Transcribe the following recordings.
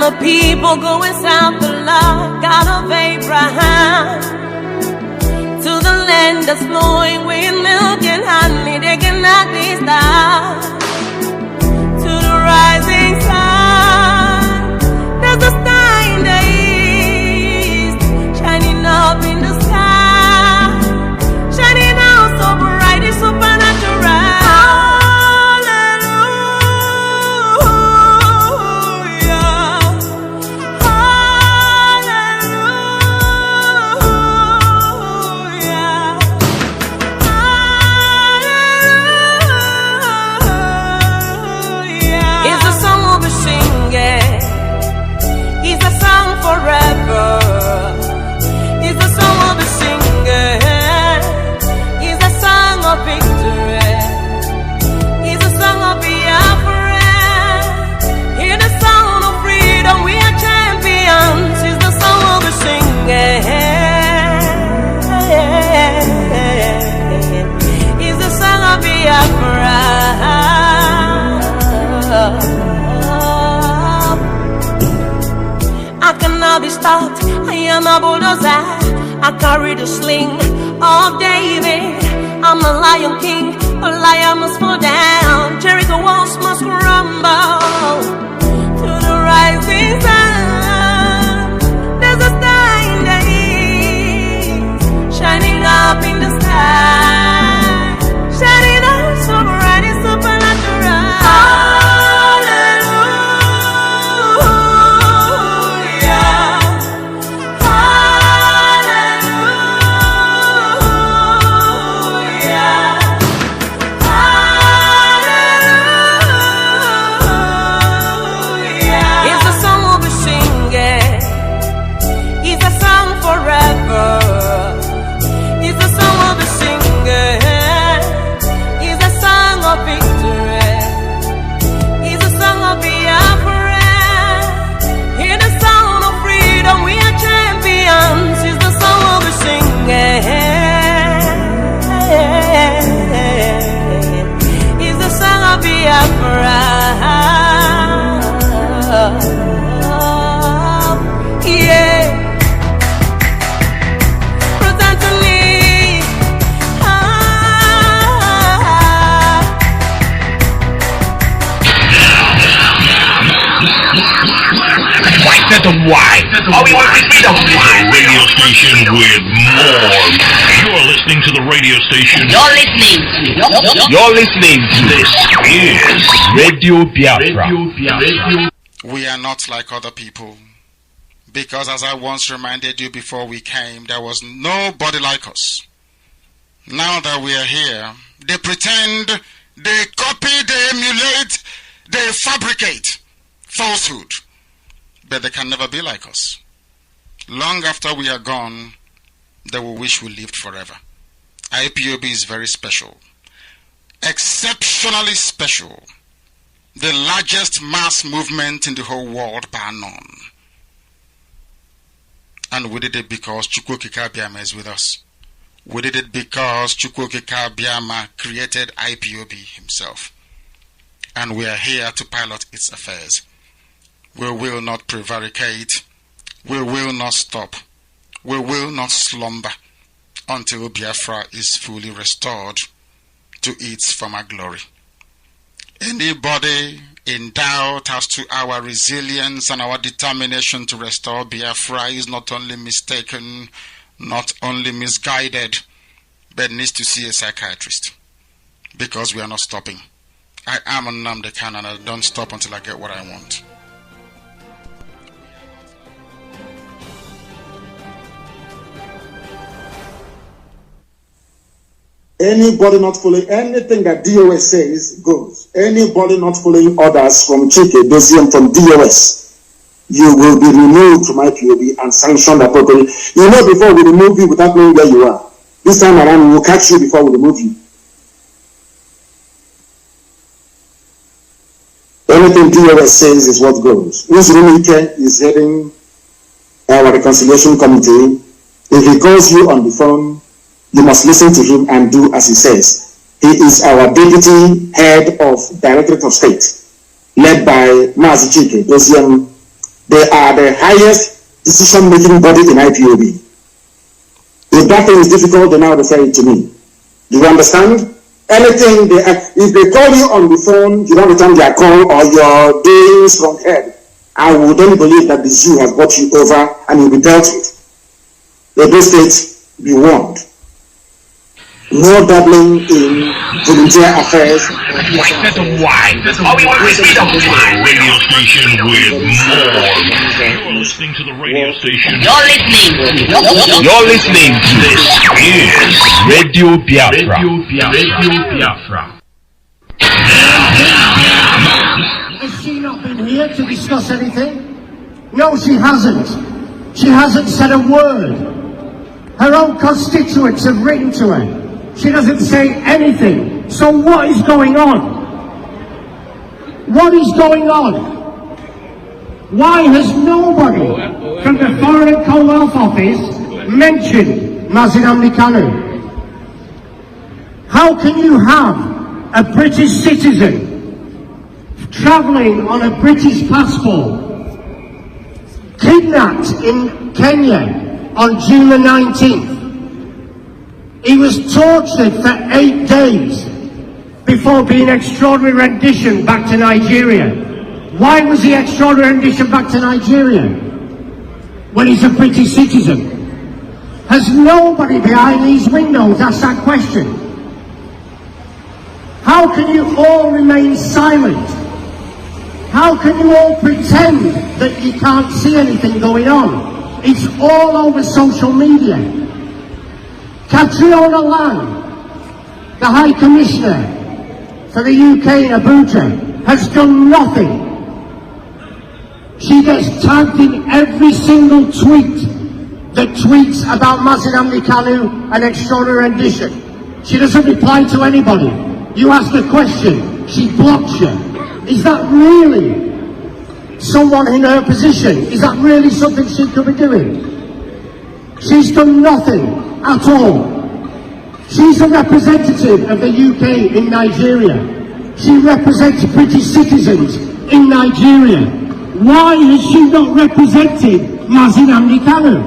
the people going south the Lord, God of Abraham, to the land that's flowing with milk and honey, they cannot be stopped. To the rising sun, there's a star in the east, shining up in the sky, shining out so bright, it's supernatural. Be stopped. I am a bulldozer. I carry the sling of David. I'm a lion king. A lion must fall down. Jericho walls must crumble. To the rising sun, there's a star in the east, shining up in the sky, shining up so bright, it's supernatural. Why? Oh, we want to be the radio station with more. You're listening to the radio station. You're listening to this is Radio Biafra. We are not like other people, because as I once reminded you before we came, there was nobody like us. Now that we are here, they pretend, they copy, they emulate, they fabricate falsehood. But they can never be like us. Long after we are gone, they will wish we lived forever. IPOB is very special. Exceptionally special. The largest mass movement in the whole world bar none. And we did it because Chukwokika Biama is with us. We did it because Chukwokika Biama created IPOB himself. And we are here to pilot its affairs. We will not prevaricate. We will not stop. We will not slumber until Biafra is fully restored to its former glory. Anybody in doubt as to our resilience and our determination to restore Biafra is not only mistaken, not only misguided, but needs to see a psychiatrist. Because we are not stopping. I am a Nnamdi Kanu and I don't stop until I get what I want. Anybody not following anything that DOS says goes. Anybody not following orders from Chike, Dosium, from DOS, you will be removed from IPOB and sanctioned appropriately. You know, before we remove you without knowing where you are. This time around, we will catch you before we remove you. Anything DOS says is what goes. MAZI IYKE is heading our reconciliation committee. If he calls you on the phone, you must listen to him and do as he says. He is our deputy head of Directorate of State, led by MAZI IYKE, Dosium, They are the highest decision-making body in IPOB. If that thing is difficult, then now refer it to me. Do you understand? Anything, if they call you on the phone, you don't return their call, or you're doing strong head, I would only believe that the zoo has got you over and you'll be dealt with. Edo State, be warned. No dabbling in volunteer affairs. That's why. All we want is freedom. Radio station with more. You're listening to the radio station. You're listening to this is Radio Biafra. Radio Biafra. Has she not been here to discuss anything? No, she hasn't. She hasn't said a word. Her own constituents have written to her. She doesn't say anything. So what is going on? What is going on? Why has nobody from the Foreign and Commonwealth Office mentioned MAZI Kanu? How can you have a British citizen travelling on a British passport kidnapped in Kenya on June the 19th? He was tortured for 8 days before being extraordinary rendition back to Nigeria. Why was he extraordinary rendition back to Nigeria when he's a British citizen? Has nobody behind these windows asked that question? How can you all remain silent? How can you all pretend that you can't see anything going on? It's all over social media. Catriona Lang, the High Commissioner for the UK in Abuja, has done nothing. She gets tagged in every single tweet that tweets about MAZI Kanu and extraordinary rendition. She doesn't reply to anybody. You ask a question, she blocks you. Is that really someone in her position? Is that really something she could be doing? She's done nothing at all. She's a representative of the UK in Nigeria. She represents British citizens in Nigeria. Why has she not represented MAZI Kanu?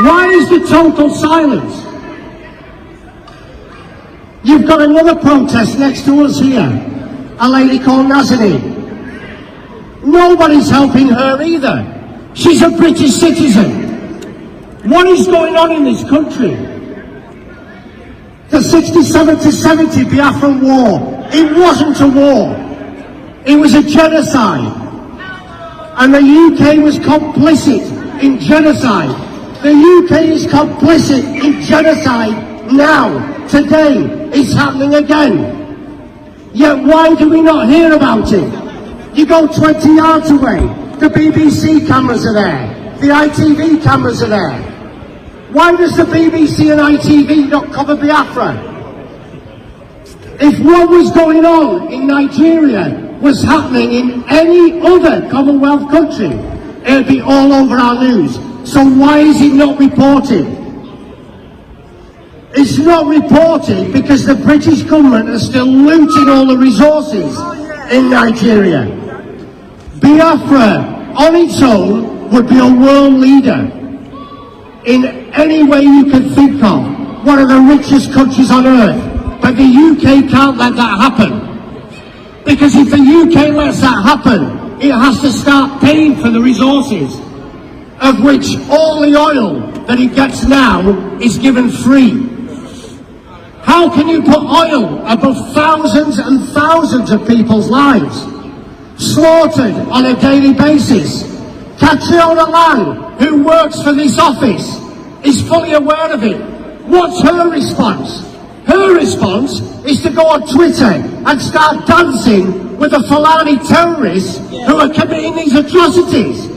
Why is the total silence? You've got another protest next to us here, a lady called Nazanin. Nobody's helping her either. She's a British citizen. What is going on in this country? The 67 to 70 Biafran war, it wasn't a war. It was a genocide. And the UK was complicit in genocide. The UK is complicit in genocide now, today. It's happening again. Yet why do we not hear about it? You go 20 yards away, the BBC cameras are there, the ITV cameras are there. Why does the BBC and ITV not cover Biafra? If what was going on in Nigeria was happening in any other Commonwealth country, it would be all over our news. So why is it not reported? It's not reported because the British government are still looting all the resources in Nigeria. Biafra on its own would be a world leader in any way you can think of, one of the richest countries on earth. But the UK can't let that happen. Because if the UK lets that happen, it has to start paying for the resources, of which all the oil that it gets now is given free. How can you put oil above thousands and thousands of people's lives, slaughtered on a daily basis? Catriona Lang, who works for this office, is fully aware of it. What's her response? Her response is to go on Twitter and start dancing with the Fulani terrorists who are committing these atrocities.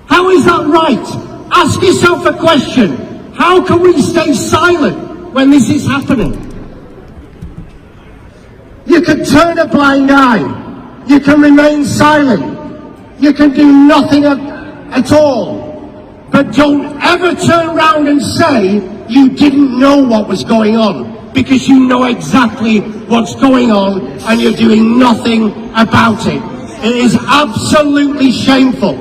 How is that right? Ask yourself a question. How can we stay silent when this is happening? You can turn a blind eye. You can remain silent. You can do nothing at all. But don't ever turn around and say you didn't know what was going on, because you know exactly what's going on and you're doing nothing about it. It is absolutely shameful.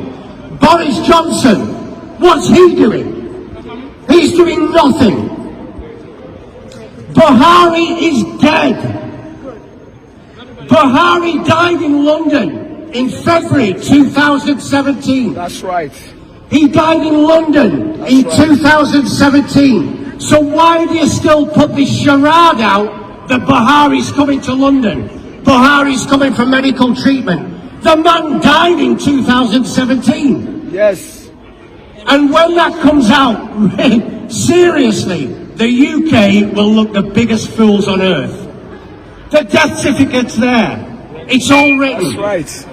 Boris Johnson, what's he doing? He's doing nothing. Buhari is dead. Buhari died in London in February 2017. That's right. He died in London in 2017. So why do you still put this charade out that Buhari's coming to London? Buhari's coming for medical treatment. The man died in 2017. Yes. And when that comes out, seriously, the UK will look the biggest fools on earth. The death certificate's there. It's all written. That's right.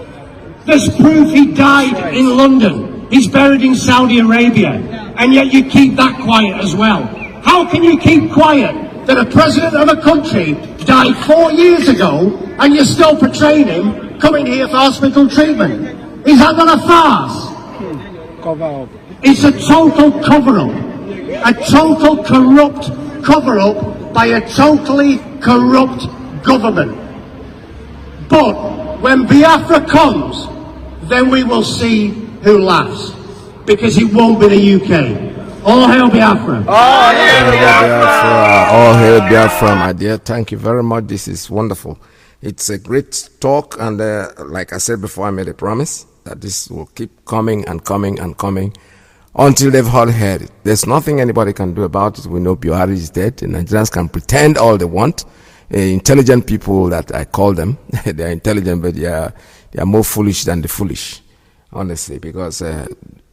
There's proof he died in London. He's buried in Saudi Arabia. And yet you keep that quiet as well. How can you keep quiet that a president of a country died 4 years ago and you're still portraying him coming here for hospital treatment? Is that not a farce? Cover up. It's a total cover-up. A total corrupt cover-up by a totally corrupt government. But when Biafra comes, then we will see who laughs. Because it won't be the UK. All hail Biafra. All hail Biafra. All hail Biafra, my dear. Thank you very much. This is wonderful. It's a great talk, and like I said before, I made a promise that this will keep coming and coming and coming until they've all heard it. There's nothing anybody can do about it. We know Buhari is dead. The Nigerians can pretend all they want. Intelligent people that I call them, they are intelligent, but they are more foolish than the foolish, honestly, because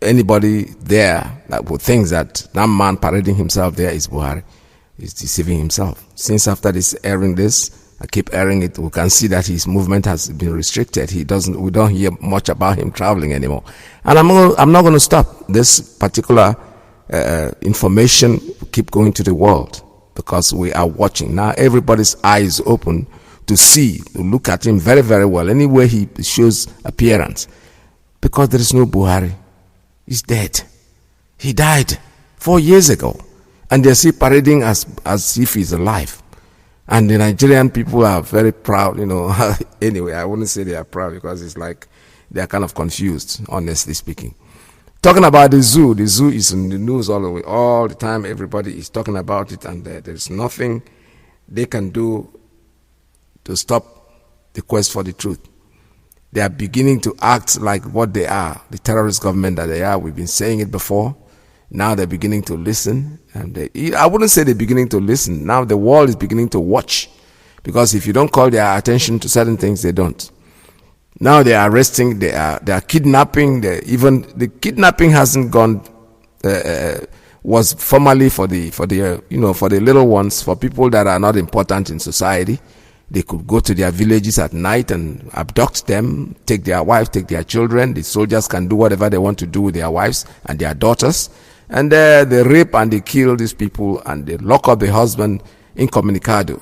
anybody there that would think that man parading himself there is Buhari is deceiving himself. Since after this airing this, I keep airing it, we can see that his movement has been restricted. We don't hear much about him traveling anymore. And I'm not going to stop. This particular information will keep going to the world because we are watching. Now everybody's eyes open to see, to look at him very, very well. Anywhere he shows appearance. Because there is no Buhari. He's dead. He died 4 years ago. And they're still parading as if he's alive. And the Nigerian people are very proud, you know. Anyway, I wouldn't say they are proud because it's like they are kind of confused, honestly speaking. Talking about the zoo is in the news all the time. Everybody is talking about it, and there's nothing they can do to stop the quest for the truth. They are beginning to act like what they are, the terrorist government that they are. We've been saying it before. Now they're beginning to listen. And I wouldn't say they're beginning to listen. Now the world is beginning to watch. Because if you don't call their attention to certain things, they don't. Now they are arresting, they are kidnapping. Even the kidnapping hasn't gone, was formally for the little ones, for people that are not important in society. They could go to their villages at night and abduct them, take their wives, take their children. The soldiers can do whatever they want to do with their wives and their daughters. And they rape and they kill these people and they lock up the husband incommunicado.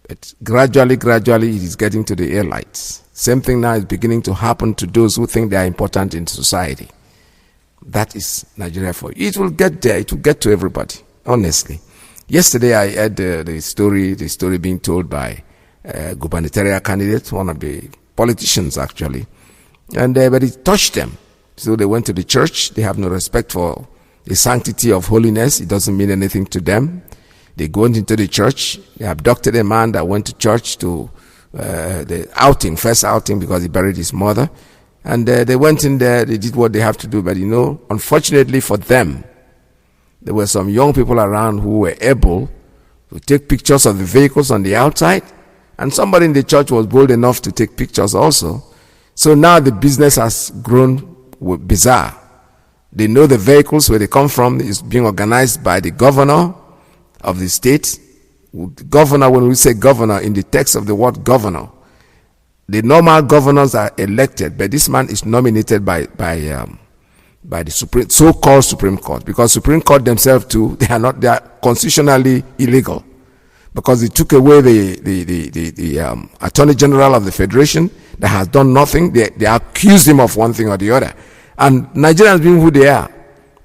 But gradually, it is getting to the airlights. Same thing now is beginning to happen to those who think they are important in society. That is Nigeria for you. It will get there. It will get to everybody, honestly. Yesterday I heard the story being told by a gubernatorial candidate, one of the politicians actually. And but it touched them. So they went to the church. They have no respect for the sanctity of holiness. It doesn't mean anything to them. They go into the church. They abducted a man that went to church to the first outing because he buried his mother. And they went in there. They did what they have to do. But unfortunately for them, there were some young people around who were able to take pictures of the vehicles on the outside. And somebody in the church was bold enough to take pictures also. So now the business has grown bizarre. They know the vehicles where they come from is being organized by the governor of the state. Governor, when we say governor in the text of the word governor, the normal governors are elected, but this man is nominated by the so-called Supreme Court, because Supreme Court themselves too, they are constitutionally illegal, because they took away the Attorney General of the Federation that has done nothing. They accuse him of one thing or the other. And Nigerians being who they are,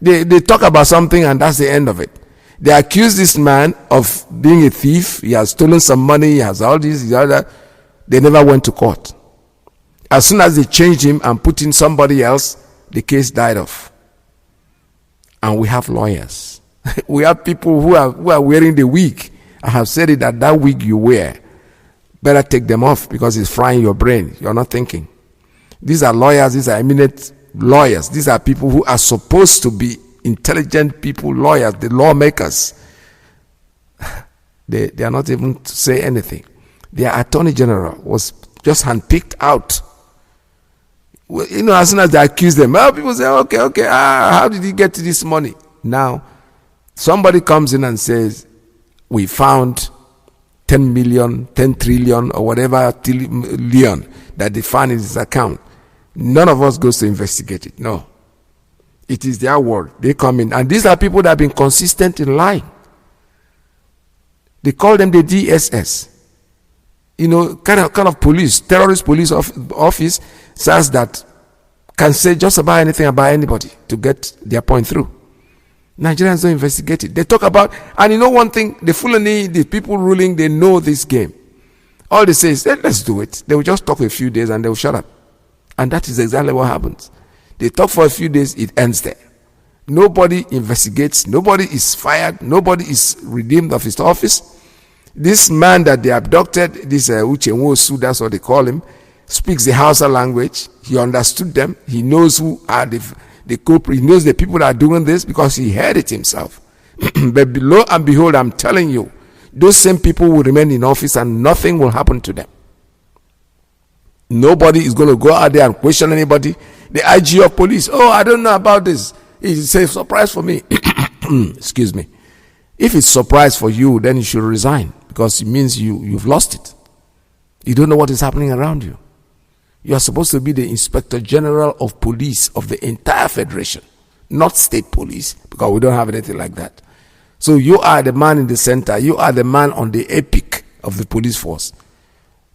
they talk about something and that's the end of it. They accuse this man of being a thief. He has stolen some money. He has all this, he has that. They never went to court. As soon as they changed him and put in somebody else, the case died off. And we have lawyers. We have people who are wearing the wig. I have said it, that wig you wear, better take them off, because it's frying your brain. You're not thinking. These are lawyers. These are eminent lawyers. These are people who are supposed to be intelligent people, lawyers, the lawmakers. They are not even to say anything. Their attorney general was just handpicked out. Well, as soon as they accuse them, people say, okay, how did he get to this money? Now, somebody comes in and says, we found 10 million, 10 trillion, or whatever trillion that they found in his account. None of us goes to investigate it. No. It is their word. They come in. And these are people that have been consistent in lying. They call them the DSS. Kind of police, terrorist police office says that can say just about anything about anybody to get their point through. Nigerians don't investigate it. They talk about, and one thing, the Fulani, the people ruling, they know this game. All they say is, let's do it. They will just talk a few days and they will shut up. And that is exactly what happens. They talk for a few days, it ends there. Nobody investigates, nobody is fired, nobody is redeemed of his office. This man that they abducted, this Uche Nwosu, that's what they call him, speaks the Hausa language. He understood them. He knows who are the culprit. He knows the people that are doing this because he heard it himself. But lo and behold, I'm telling you, those same people will remain in office and nothing will happen to them. Nobody is going to go out there and question anybody. The IG of police, I don't know about this. It's a surprise for me. Excuse me. If it's a surprise for you, then you should resign, because it means you've lost it. You don't know what is happening around you. You are supposed to be the Inspector General of Police of the entire Federation, not state police, because we don't have anything like that. So you are the man in the center. You are the man on the epic of the police force.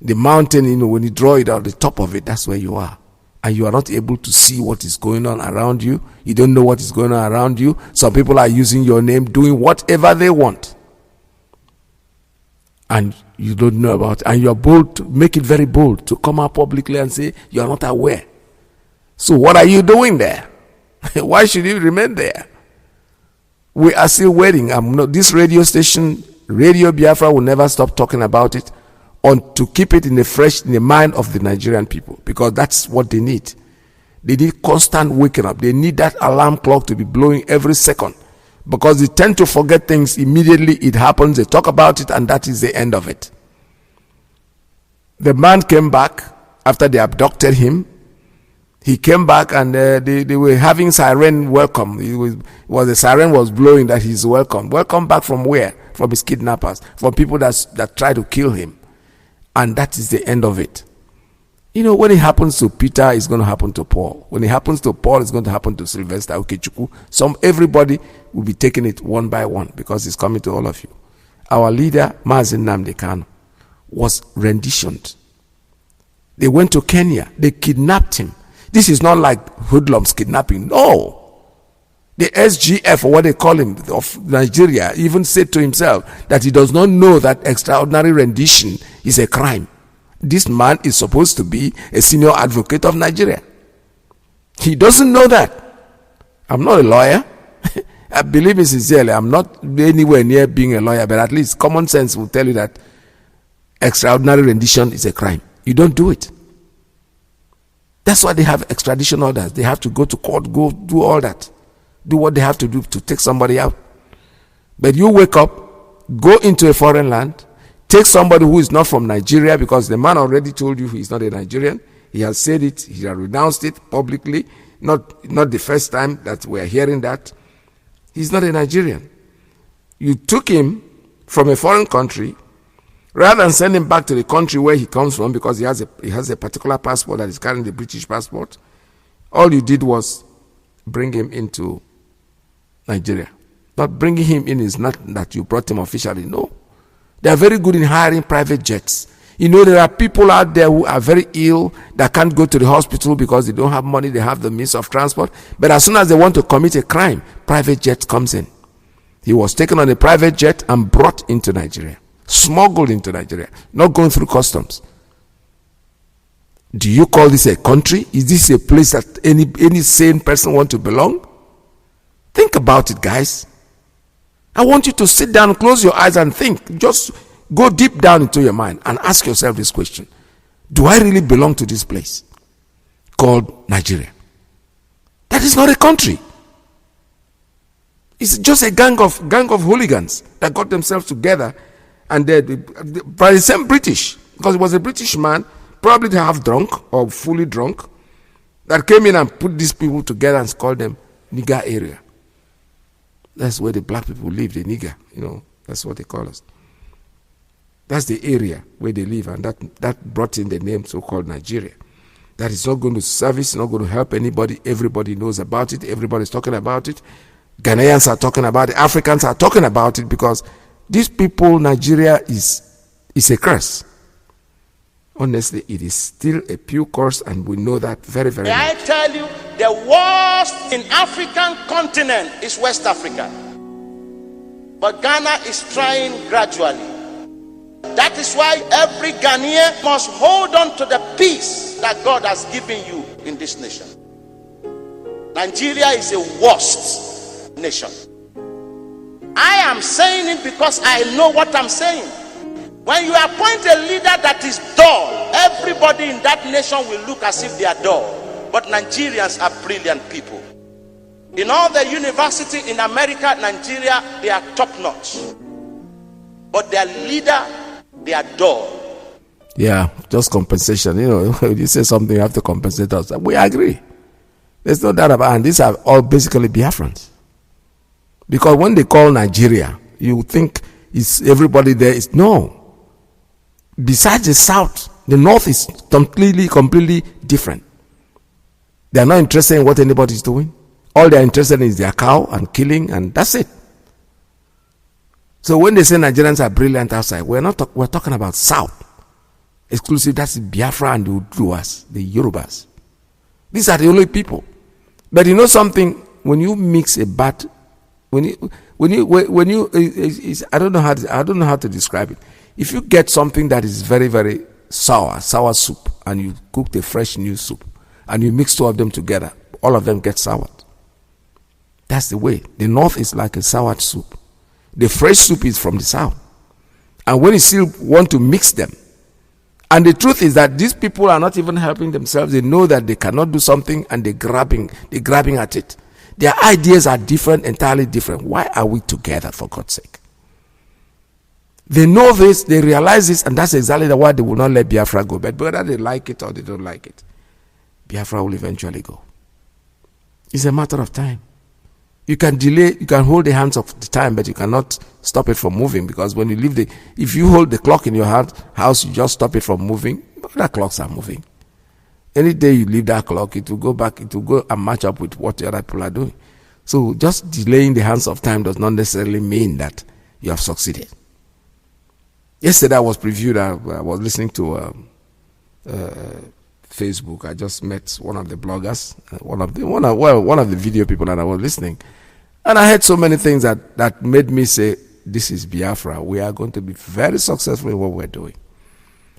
The mountain, when you draw it out, the top of it, that's where you are. And you are not able to see what is going on around you. You don't know what is going on around you. Some people are using your name, doing whatever they want. And you don't know about it. And you are bold to make it very bold to come out publicly and say you are not aware. So what are you doing there? Why should you remain there? We are still waiting. This radio station, Radio Biafra, will never stop talking about it, to keep it in the mind of the Nigerian people, because that's what they need. They need constant waking up. They need that alarm clock to be blowing every second, because they tend to forget things immediately it happens. They talk about it and that is the end of it. The man came back after they abducted him. He came back and they were having siren welcome. The siren was blowing that he's welcome. Welcome back from where? From his kidnappers, from people that try to kill him. And that is the end of it. When it happens to Peter, it's going to happen to Paul. When it happens to Paul, it's going to happen to Sylvester Okechukwu. Everybody will be taking it one by one, because it's coming to all of you. Our leader, MAZI Nnamdi Kanu, was renditioned. They went to Kenya. They kidnapped him. This is not like hoodlums kidnapping. No. The SGF, or what they call him, of Nigeria, even said to himself that he does not know that extraordinary rendition is a crime. This man is supposed to be a senior advocate of Nigeria. He doesn't know that. I'm not a lawyer. I believe me sincerely, I'm not anywhere near being a lawyer, but at least common sense will tell you that extraordinary rendition is a crime. You don't do it. That's why they have extradition orders. They have to go to court, go do all that. Do what they have to do to take somebody out. But you wake up, go into a foreign land, take somebody who is not from Nigeria, because the man already told you he's not a Nigerian. He has said it, he has renounced it publicly. Not the first time that we are hearing that. He's not a Nigerian. You took him from a foreign country, rather than send him back to the country where he comes from, because he has a particular passport that is carrying the British passport. All you did was bring him into Nigeria. Not bringing him in is not that you brought him officially. No. They are very good in hiring private jets. There are people out there who are very ill that can't go to the hospital because they don't have money. They have the means of transport. But as soon as they want to commit a crime, private jet comes in. He was taken on a private jet and brought into Nigeria. Smuggled into Nigeria. Not going through customs. Do you call this a country? Is this a place that any sane person want to belong? Think about it, guys. I want you to sit down, close your eyes and think. Just go deep down into your mind and ask yourself this question. Do I really belong to this place called Nigeria? That is not a country. It's just a gang of hooligans that got themselves together, and by the same British, because it was a British man, probably half drunk or fully drunk, that came in and put these people together and called them nigger area. That's where the black people live, the nigger, that's what they call us. That's the area where they live, and that brought in the name so-called Nigeria. That is not going to service, not going to help anybody. Everybody knows about it. Everybody's talking about it. Ghanaians are talking about it. Africans are talking about it, because these people, Nigeria is a curse. Honestly, it is still a pure curse, and we know that very, very much. I tell you, the worst in African continent is West Africa. But Ghana is trying gradually. That is why every Ghanaian must hold on to the peace that God has given you in this nation. Nigeria is a worst nation. I am saying it because I know what I'm saying. When you appoint a leader that is dull, everybody in that nation will look as if they are dull. But Nigerians are brilliant people. In all the university in America, Nigeria, they are top notch. But their leader, they are dull. Yeah, just compensation. You say something, you have to compensate us. We agree. There's no doubt about it. And these are all basically Biafrans. Because when they call Nigeria, you think it's everybody there is no. Besides the south, the north is completely different. They are not interested in what anybody is doing. All they are interested in is their cow and killing, and that's it. So when they say Nigerians are brilliant outside, we're talking about south. Exclusive, that's Biafra and the Uduas, the Yorubas. These are the only people. But you know something, when you mix a bad, I don't know how to describe it. If you get something that is very, very sour soup, and you cook the fresh new soup, and you mix two of them together, all of them get soured. That's the way. The north is like a soured soup. The fresh soup is from the south. And when you still want to mix them, and the truth is that these people are not even helping themselves. They know that they cannot do something, and they're grabbing at it. Their ideas are different, entirely different. Why are we together, for God's sake? They know this, they realize this, and that's exactly why they will not let Biafra go. But whether they like it or they don't like it, Biafra will eventually go. It's a matter of time. You can delay, you can hold the hands of the time, but you cannot stop it from moving, because when you leave if you hold the clock in your house, you just stop it from moving, other clocks are moving. Any day you leave that clock, it will go back, it will go and match up with what the other people are doing. So just delaying the hands of time does not necessarily mean that you have succeeded. Yesterday I was previewed, I was listening to Facebook. I just met one of the bloggers, one of the video people, and I was listening. And I heard so many things that made me say, this is Biafra. We are going to be very successful in what we're doing.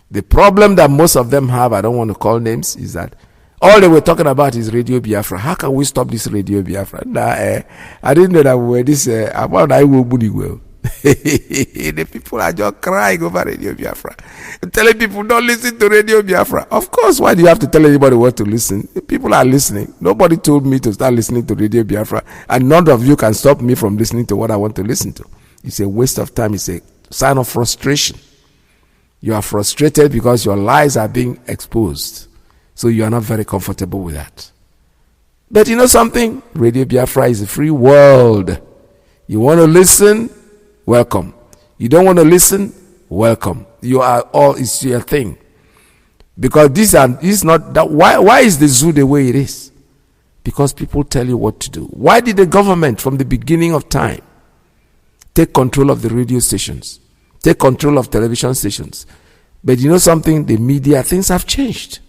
The problem that most of them have, I don't want to call names, is that all they were talking about is Radio Biafra. How can we stop this Radio Biafra? I didn't know that we were this, about I will booty well. The people are just crying over Radio Biafra, telling people don't listen to Radio Biafra. Of course, why do you have to tell anybody what to listen? People are listening. Nobody told me to start listening to Radio Biafra, and none of you can stop me from listening to what I want to listen to. It's a waste of time. It's a sign of frustration. You are frustrated because your lies are being exposed, so you are not very comfortable with that. But you know something? Radio Biafra is a free world. You want to listen? Welcome. You don't want to listen? Welcome. You are all, it's your thing. Because this is not that. Why is the zoo the way it is? Because people tell you what to do. Why did the government from the beginning of time take control of the radio stations, take control of television stations? But you know something? The media, things have changed.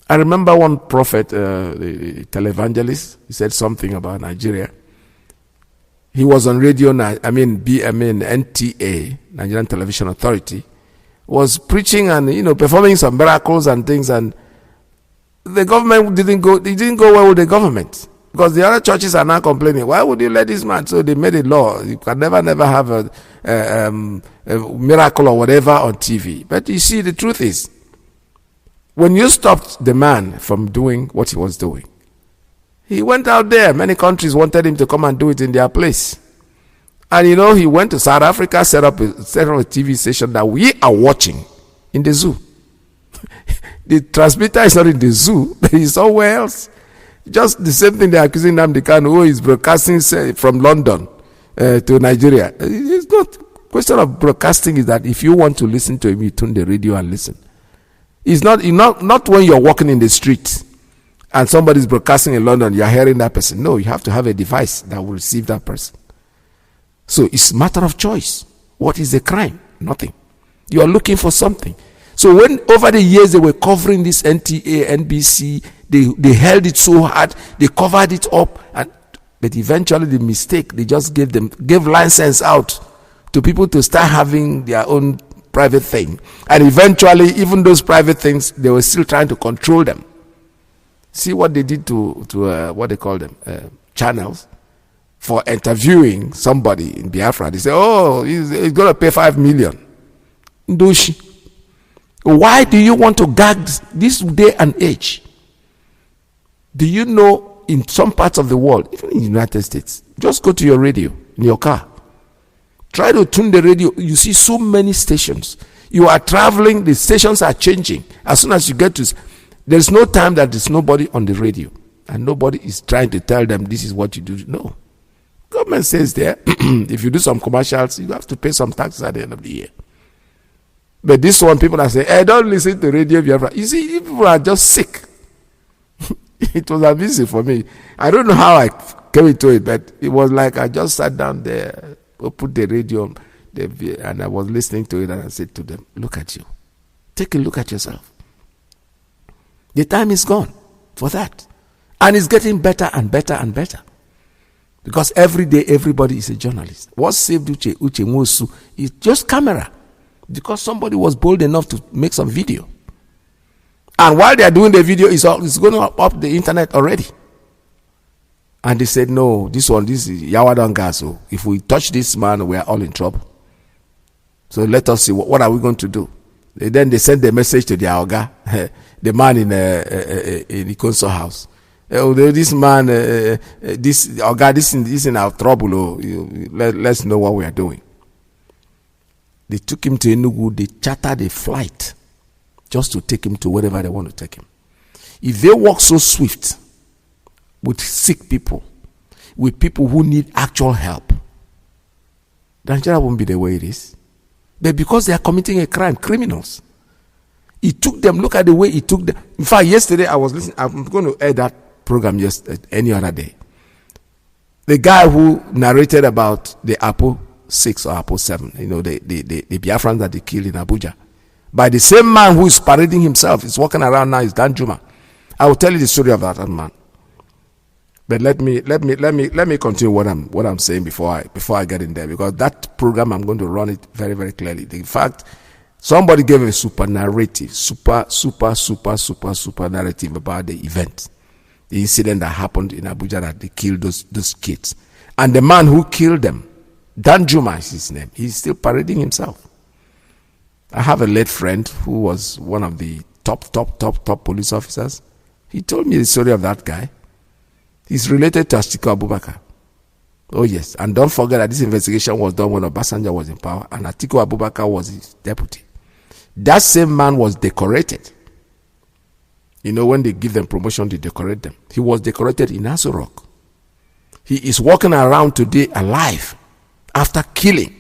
I remember one prophet, the televangelist, he said something about Nigeria. He was on radio, NTA, Nigerian Television Authority, was preaching and performing some miracles and things, and the government didn't go well with the government, because the other churches are now complaining, why would you let this man? So they made a law, you can never have a miracle or whatever on TV. But you see, the truth is, when you stopped the man from doing what he was doing, he went out there. Many countries wanted him to come and do it in their place. And he went to South Africa, set up a TV station that we are watching in the zoo. The transmitter is not in the zoo, but it's somewhere else. Just the same thing they're accusing Nnamdi Kanu, who is broadcasting from London to Nigeria. It's not a question of broadcasting, is that if you want to listen to him, you tune the radio and listen. It's not when you're walking in the street and somebody's broadcasting in London, you're hearing that person. No, you have to have a device that will receive that person. So it's a matter of choice. What is the crime? Nothing. You are looking for something. So when over the years they were covering this NTA, NBC, they held it so hard, they covered it up, but eventually the mistake, they just gave license out to people to start having their own private thing. And eventually, even those private things, they were still trying to control them. See what they did to what they call them, channels, for interviewing somebody in Biafra. They say, oh, he's going to pay 5 million. Ndoshi. Why do you want to gag this day and age? Do you know, in some parts of the world, even in the United States, just go to your radio in your car. Try to tune the radio. You see so many stations. You are traveling, the stations are changing. As soon as you get to, there's no time that there's nobody on the radio. And nobody is trying to tell them this is what you do. No. Government says there, if you do some commercials, you have to pay some taxes at the end of the year. But this one, people are saying, hey, don't listen to Radio Biafra. You see, people are just sick. It was amazing for me. I don't know how I came into it, but it was like I just sat down there, put the radio, and I was listening to it, and I said to them, look at you. Take a look at yourself. The time is gone for that. And it's getting better and better and better. Because every day, everybody is a journalist. What saved Uche Nwosu is just camera. Because somebody was bold enough to make some video. And while they are doing the video, it's going up the internet already. And they said, no, this is Yawadon gas. So if we touch this man, we are all in trouble. So let us see, what are we going to do? Then they sent the message to the Aoga, the man in the council house. This man, this Aoga, this is in our trouble. Oh, let's know what we are doing. They took him to Enugu. They chartered a flight just to take him to wherever they want to take him. If they walk so swift with sick people, with people who need actual help, Nigeria won't be the way it is. But because they are committing a crime, criminals. It took them, look at the way it took them. In fact, yesterday I was listening, I'm going to air that program any other day. The guy who narrated about the Apple 6 or Apple 7, the Biafrans that they killed in Abuja, by the same man who is parading himself, is walking around now, is Dan Juma. I will tell you the story of that man. But let me continue what I'm saying before I get in there, because that program I'm going to run it very, very clearly. In fact, somebody gave a super narrative, super narrative about the event, the incident that happened in Abuja, that they killed those kids, and the man who killed them, Dan Juma is his name. He's still parading himself. I have a late friend who was one of the top police officers. He told me the story of that guy. He's related to Atiku Abubakar. Oh yes, and don't forget that this investigation was done when Obasanjo was in power and Atiku Abubakar was his deputy. That same man was decorated. When they give them promotion, they decorate them. He was decorated in Aso Rock. He is walking around today alive after killing.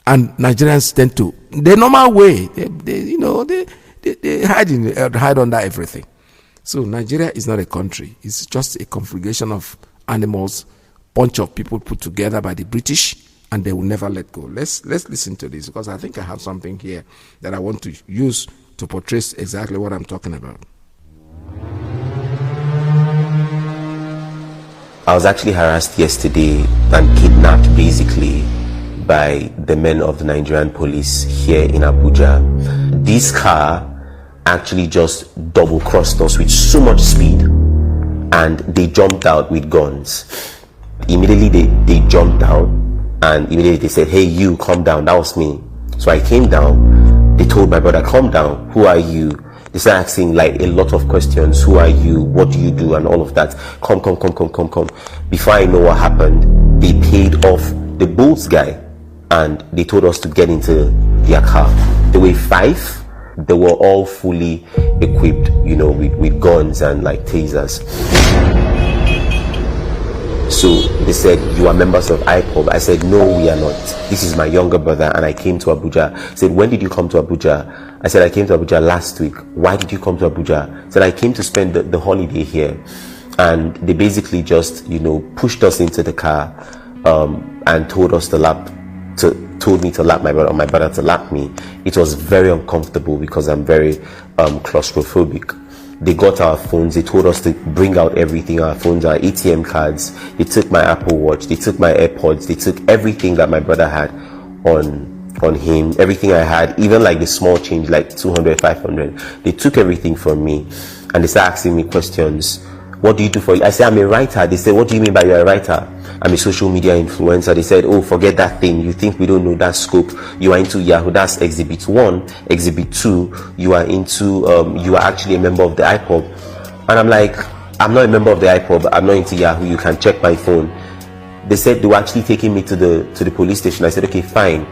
And Nigerians tend to, the normal way, they hide under everything. So Nigeria is not a country. It's just a configuration of animals, bunch of people put together by the British, and they will never let go. Let's listen to this, because I think I have something here that I want to use to portray exactly what I'm talking about. I was actually harassed yesterday and kidnapped, basically, by the men of the Nigerian police here in Abuja. This car actually just double crossed us with so much speed, and they jumped out with guns. Immediately they jumped out, and immediately they said, "Hey, you, calm down." That was me. So I came down. They told my brother, "Calm down, who are you?" They started asking like a lot of questions. "Who are you? What do you do?" and all of that. Come. Before I know what happened, they paid off the Bolts guy, and they told us to get into their car. There were 5. They were all fully equipped, with guns and like tasers. So they said, "You are members of Ipob." I said, "No, we are not. This is my younger brother, and I came to Abuja." I said, "When did you come to Abuja?" I said, "I came to Abuja last week." "Why did you come to Abuja?" I said, "I came to spend the holiday here." And they basically just, pushed us into the car and told me to lap my brother, or my brother to lap me. It was very uncomfortable because I'm very claustrophobic. They got our phones. They told us to bring out everything, our phones, our ATM cards. They took my Apple Watch. They took my AirPods. They took everything that my brother had on him, everything I had, even like the small change, like 200, 500. They took everything from me, and they started asking me questions. "What do you do for you?" I said, "I'm a writer." They said, "What do you mean by you're a writer?" "I'm a social media influencer." They said, "Oh, forget that thing. You think we don't know that scope? You are into Yahoo. That's Exhibit 1. Exhibit 2, you are into, you are actually a member of the Ipob." And I'm like, "I'm not a member of the Ipob. I'm not into Yahoo. You can check my phone." They said they were actually taking me to the police station. I said, "Okay, fine.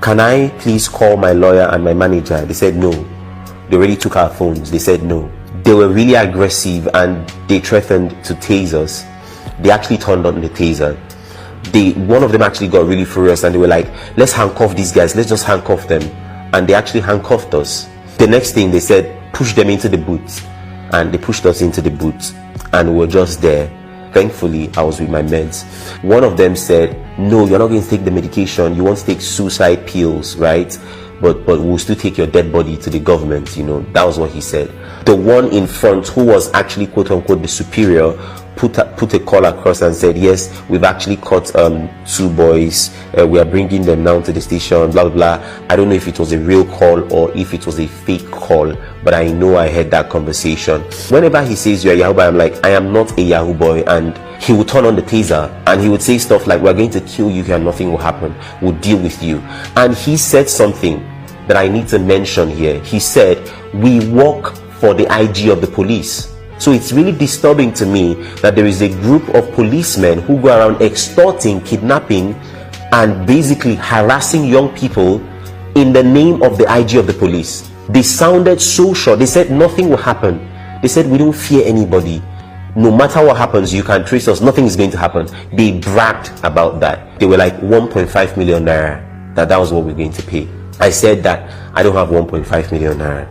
Can I please call my lawyer and my manager?" They said no. They already took our phones. They said no. They were really aggressive, and they threatened to tase us. They actually turned on the taser. One of them actually got really furious, and they were like, "Let's handcuff these guys. Let's just handcuff them." And they actually handcuffed us. The next thing they said, "Push them into the booth." And they pushed us into the booth, and we were just there. Thankfully, I was with my meds. One of them said, "No, you're not going to take the medication. You want to take suicide pills, right? But we'll still take your dead body to the government." That was what he said. The one in front, who was actually quote unquote the superior, put a call across and said, "Yes, we've actually caught 2 boys. We are bringing them down to the station, blah, blah, blah." I don't know if it was a real call or if it was a fake call, but I know I had that conversation. Whenever he says you're a Yahoo boy, I'm like, I am not a Yahoo boy. And he would turn on the taser and he would say stuff like, "We're going to kill you here, nothing will happen. We'll deal with you." And he said something that I need to mention here. He said, "We work for the IG of the police." So it's really disturbing to me that there is a group of policemen who go around extorting, kidnapping, and basically harassing young people in the name of the IG of the police. They sounded so sure. They said nothing will happen. They said, "We don't fear anybody. No matter what happens, you can trace us. Nothing is going to happen." They bragged about that. They were like 1.5 million naira. That was what we're going to pay. I said that I don't have 1.5 million naira.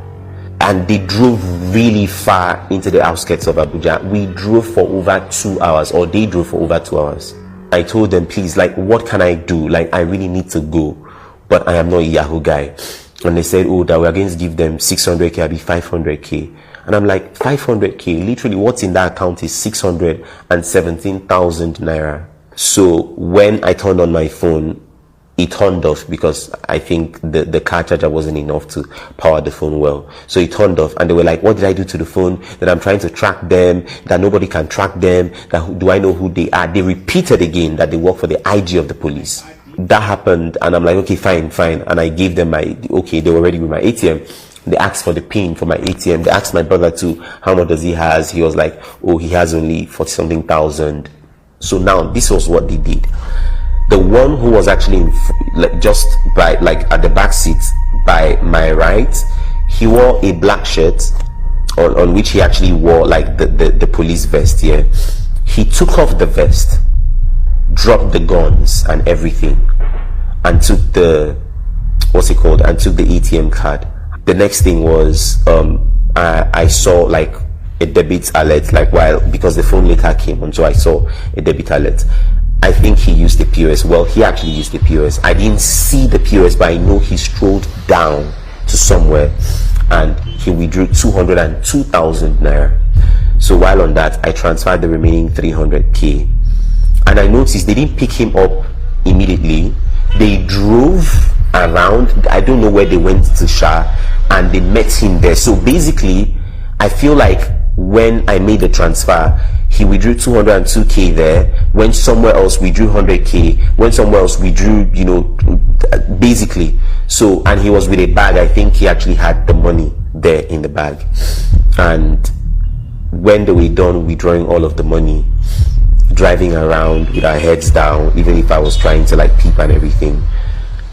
And they drove really far into the outskirts of Abuja. We drove for over 2 hours, or they drove for over 2 hours. I told them, "Please, like, what can I do? Like, I really need to go, but I am not a Yahoo guy." And they said, "Oh, that we are going to give them 600K, I'll be 500K. And I'm like, 500K? Literally, what's in that account is 617,000 naira. So when I turned on my phone, it turned off because I think the car charger wasn't enough to power the phone well. So it turned off, and they were like, "What did I do to the phone? That I'm trying to track them, that nobody can track them, that do I know who they are?" They repeated again that they work for the IG of the police. That happened, and I'm like, "Okay, fine. And I gave them they were ready with my ATM. They asked for the pin for my ATM. They asked my brother too, how much does he has? He was like, "Oh, he has only 40-something thousand. So now this was what they did. The one who was actually just by at the back seat by my right, he wore a black shirt on which he actually wore the police vest. Yeah, he took off the vest, dropped the guns and everything, and took the ATM card. The next thing was I saw a debit alert because the phone later came on, so I saw a debit alert. I think he used the POS. Well, he actually used the POS. I didn't see the POS, but I know he strolled down to somewhere and he withdrew 202,000 naira. So while on that, I transferred the remaining 300K. And I noticed they didn't pick him up immediately. They drove around. I don't know where they went to Shah, and they met him there. So basically, I feel like when I made the transfer, he withdrew 202k there, went somewhere else, withdrew 100k, went somewhere else, withdrew, you know, basically. So, and he was with a bag. I think he actually had the money there in the bag. And when they were done withdrawing all of the money, driving around with our heads down, even if I was trying to like peep and everything,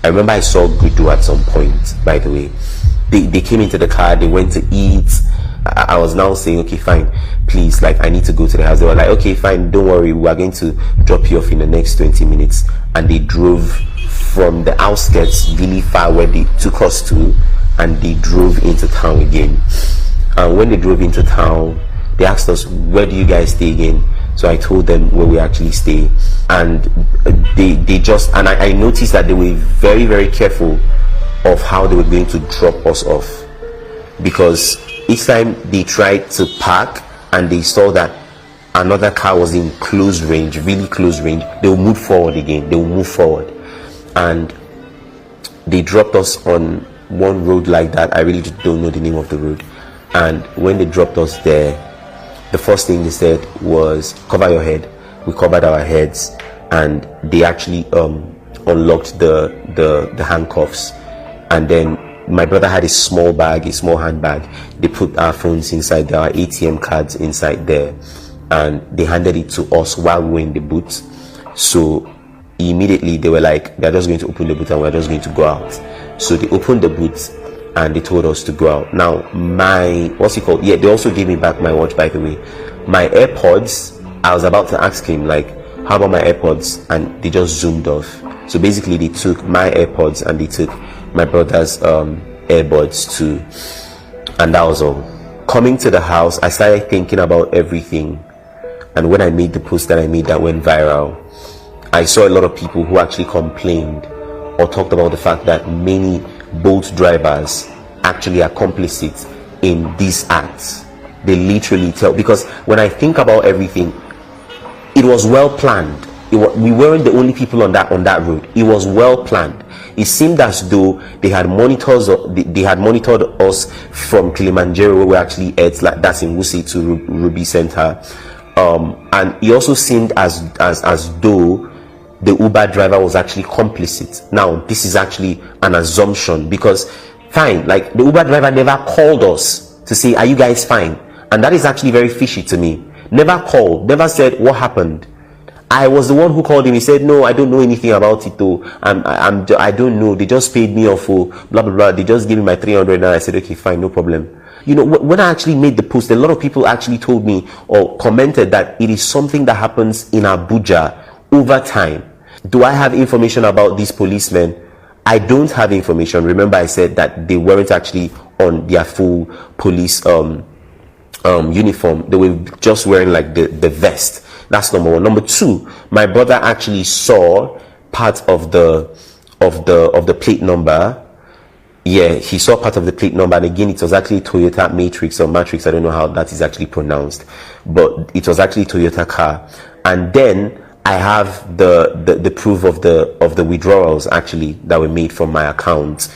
I remember I saw Gudu at some point, by the way. They came into the car, they went to eat. I was now saying, okay, fine, please, like, I need to go to the house. They were like, okay, fine, don't worry, we are going to drop you off in the next 20 minutes. And they drove from the outskirts really far where they took us to, and they drove into town again. And when they drove into town, they asked us, where do you guys stay again? So I told them where we actually stay. And they just, and I noticed that they were very, very careful of how they were going to drop us off. Because each time they tried to park and they saw that another car was in close range, really close range, they will move forward again. They will move forward. And they dropped us on one road like that. I really don't know the name of the road. And when they dropped us there, the first thing they said was, cover your head. We covered our heads, and they actually unlocked the handcuffs. And then my brother had a small bag, a small handbag. They put our phones inside there, our ATM cards inside there, and they handed it to us while we were in the boot. So immediately they were like, they're just going to open the boot and we're just going to go out. So they opened the boot and they told us to go out. Now my, what's it called? Yeah, they also gave me back my watch, by the way. My AirPods, I was about to ask him, like, how about my AirPods? And they just zoomed off. So basically they took my AirPods and they took my brother's earbuds too, and that was all. Coming to the house, I started thinking about everything, and when I made the post that I made that went viral, I saw a lot of people who actually complained or talked about the fact that many boat drivers actually are complicit in these acts. They literally tell, because when I think about everything, it was well planned. We weren't the only people on that road. It was well planned. It seemed as though they had monitors. They had monitored us from Kilimanjaro, where we actually ate, like that's in Wuse, to Ruby Center, and it also seemed as though the Uber driver was actually complicit. Now this is actually an assumption, because fine, like the Uber driver never called us to say, are you guys fine? And that is actually very fishy to me. Never called, never said what happened. I was the one who called him. He said, no, I don't know anything about it though. I don't know. They just paid me off for blah, blah, blah. They just gave me my 300 and I said, okay, fine, no problem. You know, when I actually made the post, a lot of people actually told me or commented that it is something that happens in Abuja over time. Do I have information about these policemen? I don't have information. Remember, I said that they weren't actually on their full police uniform. They were just wearing like the vest. That's number one. Number two, my brother actually saw part of the plate number. Yeah, he saw part of the plate number, and again, it was actually Toyota Matrix or Matrix. I don't know how that is actually pronounced, but it was actually Toyota car. And then I have the proof of the withdrawals actually that were made from my account.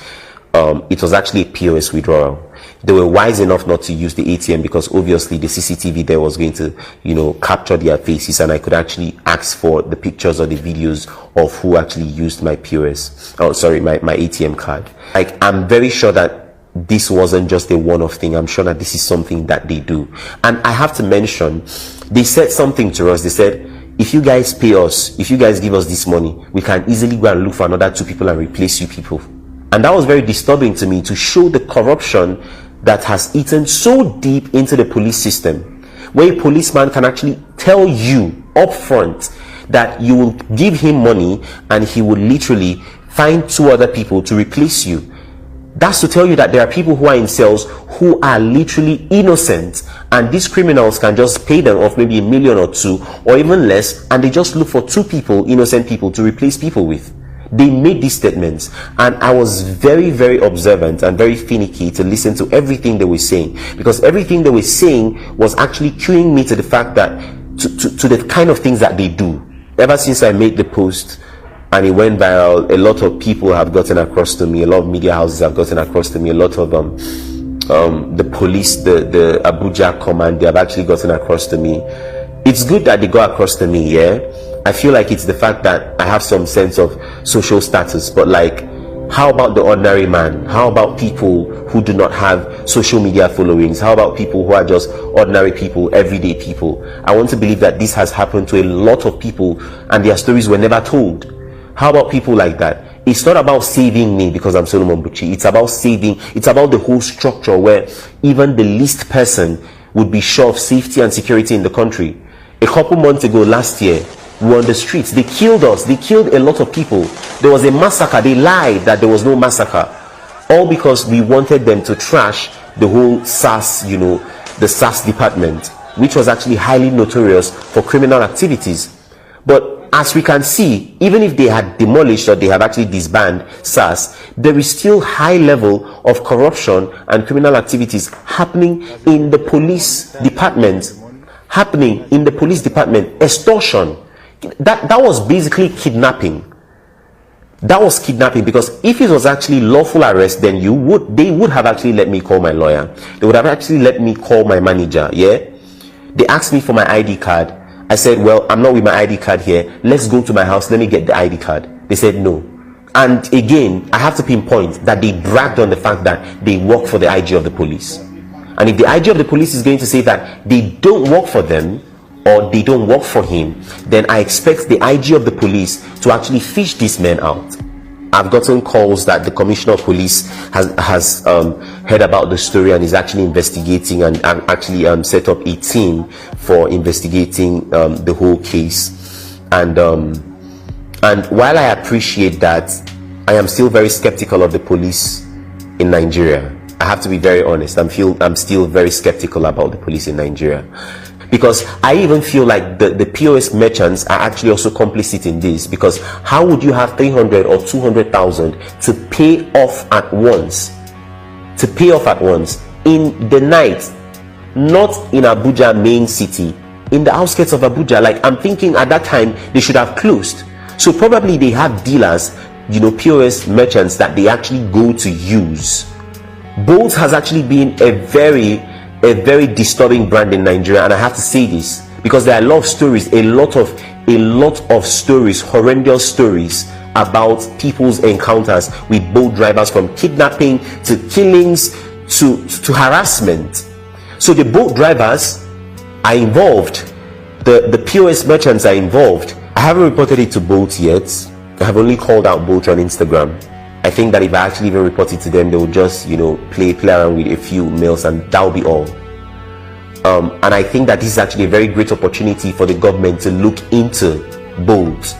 It was actually a POS withdrawal. They were wise enough not to use the ATM because obviously the CCTV there was going to, you know, capture their faces, and I could actually ask for the pictures or the videos of who actually used my POS. Oh, sorry, my ATM card. Like, I'm very sure that this wasn't just a one-off thing. I'm sure that this is something that they do. And I have to mention, they said something to us. They said, if you guys pay us, if you guys give us this money, we can easily go and look for another 2 people and replace you people. And that was very disturbing to me, to show the corruption that has eaten so deep into the police system, where a policeman can actually tell you up front that you will give him money and he will literally find 2 other people to replace you. That's to tell you that there are people who are in cells who are literally innocent, and these criminals can just pay them off maybe $1 million or 2 or even less, and they just look for 2 people, innocent people, to replace people with. They made these statements, and I was very, very observant and very finicky to listen to everything they were saying, because everything they were saying was actually cueing me to the fact that to the kind of things that they do. Ever since I made the post, and it went viral. A lot of people have gotten across to me, a lot of media houses have gotten across to me, a lot of the police, the Abuja command, they have actually gotten across to me. It's good that they go across to me, yeah. I feel like it's the fact that I have some sense of social status, but like, how about the ordinary man? How about people who do not have social media followings? How about people who are just ordinary people, everyday people? I want to believe that this has happened to a lot of people and their stories were never told. How about people like that? It's not about saving me because I'm Solomon Buchi. It's about saving, it's about the whole structure where even the least person would be sure of safety and security in the country. A couple months ago, last year, we were on the streets. They killed us. They killed a lot of people. There was a massacre. They lied that there was no massacre. All because we wanted them to trash the whole SAS, you know, the SAS department, which was actually highly notorious for criminal activities. But as we can see, even if they had demolished or they have actually disbanded SAS, there is still high level of corruption and criminal activities happening in the police department. Extortion. That was basically kidnapping. That was kidnapping, because if it was actually lawful arrest, then they would have actually let me call my lawyer. They would have actually let me call my manager. Yeah, they asked me for my ID card. I said, well, I'm not with my ID card here. Let's go to my house. Let me get the ID card. They said no. And again, I have to pinpoint that they bragged on the fact that they work for the IG of the police. And if the IG of the police is going to say that they don't work for them, or they don't work for him, then I expect the IG of the police to actually fish these men out. I've gotten calls that the Commissioner of Police has heard about the story and is actually investigating, and actually set up a team for investigating the whole case. And while I appreciate that, I am still very skeptical of the police in Nigeria. I have to be very honest. I'm still very skeptical about the police in Nigeria. Because I even feel like the POS merchants are actually also complicit in this, because how would you have 300 or 200,000 to pay off at once? In the night, not in Abuja main city, in the outskirts of Abuja. Like, I'm thinking at that time they should have closed. So probably they have dealers, you know, POS merchants that they actually go to use. Bolt has actually been a very disturbing brand in Nigeria, and I have to say this because there are a lot of stories, a lot of stories, horrendous stories about people's encounters with boat drivers, from kidnapping to killings to harassment. So the boat drivers are involved, the POS merchants are involved. I haven't reported it to Bolt yet. I have only called out Bolt on Instagram. I think that if I actually even report it to them, they will just, you know, play around with a few mails, and that'll be all. And I think that this is actually a very great opportunity for the government to look into Bolt.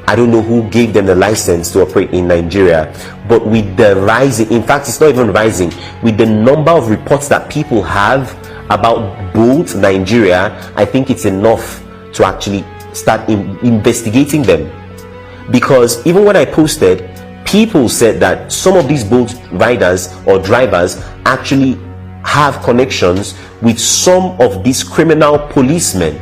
I don't know who gave them the license to operate in Nigeria, but with the rising, in fact, it's not even rising, with the number of reports that people have about Bolt Nigeria, I think it's enough to actually start investigating them. Because even when I posted, people said that some of these boat riders or drivers actually have connections with some of these criminal policemen.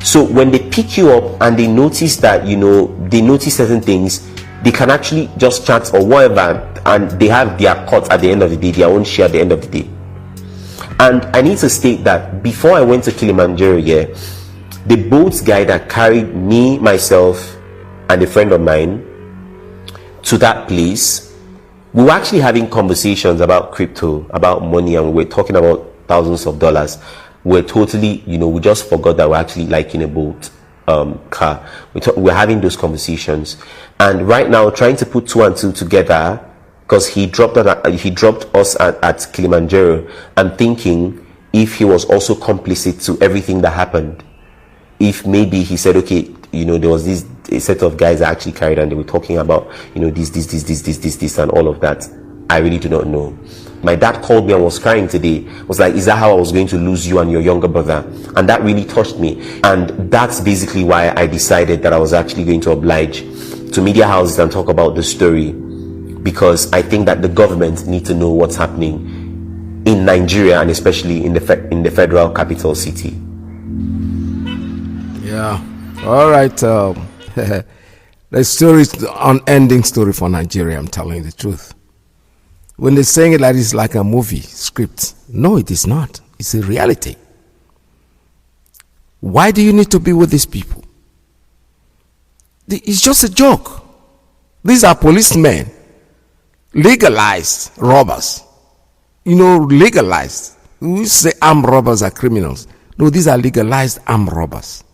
So when they pick you up and they notice that, you know, they notice certain things, they can actually just chat or whatever, and they have their cut at the end of the day, their own share at the end of the day. And I need to state that before I went to Kilimanjaro, yeah, the boat guy that carried me, myself, and a friend of mine to that place, we were actually having conversations about crypto, about money, and we were talking about thousands of dollars. We're totally, you know, we just forgot that we're actually like in a boat car. We're having those conversations, and right now trying to put two and two together, because he dropped us at Kilimanjaro. I'm thinking if he was also complicit to everything that happened. If maybe he said, okay, you know, there was a set of guys that actually carried, and they were talking about, you know, this and all of that. I really do not know. My dad called me and was crying today. Was like, is that how I was going to lose you and your younger brother? And that really touched me. And that's basically why I decided that I was actually going to oblige to media houses and talk about the story, because I think that the government need to know what's happening in Nigeria, and especially in the federal capital city. Yeah. All right. The story is the unending story for Nigeria, I'm telling you the truth. When they're saying it like it's like a movie script, no, it is not. It's a reality. Why do you need to be with these people? It's just a joke. These are policemen, legalized robbers. Legalized. We say armed robbers are criminals. No, these are legalized armed robbers.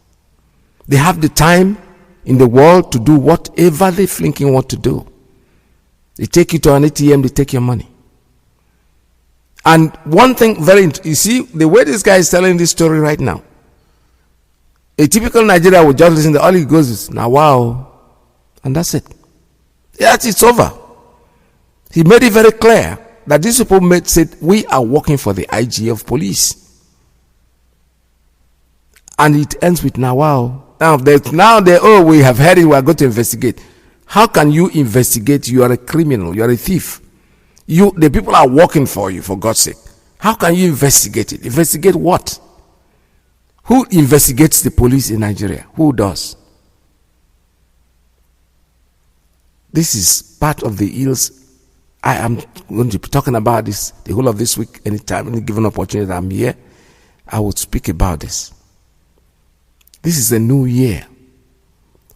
They have the time in the world to do whatever they thinking want to do. They take you to an ATM, they take your money. And one thing you see, the way this guy is telling this story right now, a typical Nigerian would just listen to all he goes is, now wow, and that's it. Yes, it's over. He made it very clear that these people said, we are working for the IG of police. And it ends with now wow. Now we have heard it, we are going to investigate. How can you investigate? You are a criminal, you are a thief. The people are working for you, for God's sake. How can you investigate it? Investigate what? Who investigates the police in Nigeria? Who does? This is part of the ills. I am going to be talking about this the whole of this week. Anytime, any given opportunity that I'm here, I will speak about this. This is a new year.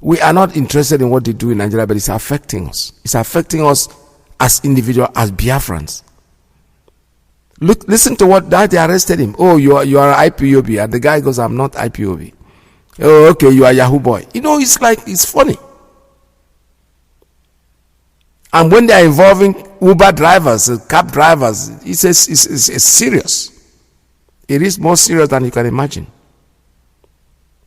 We are not interested in what they do in Nigeria, but it's affecting us. It's affecting us as individuals, as Biafrans. Listen to what they arrested him. Oh, you are IPOB, and the guy goes, "I'm not IPOB." Oh, okay, you are Yahoo boy. It's funny. And when they are involving Uber drivers, cab drivers, it's serious. It is more serious than you can imagine.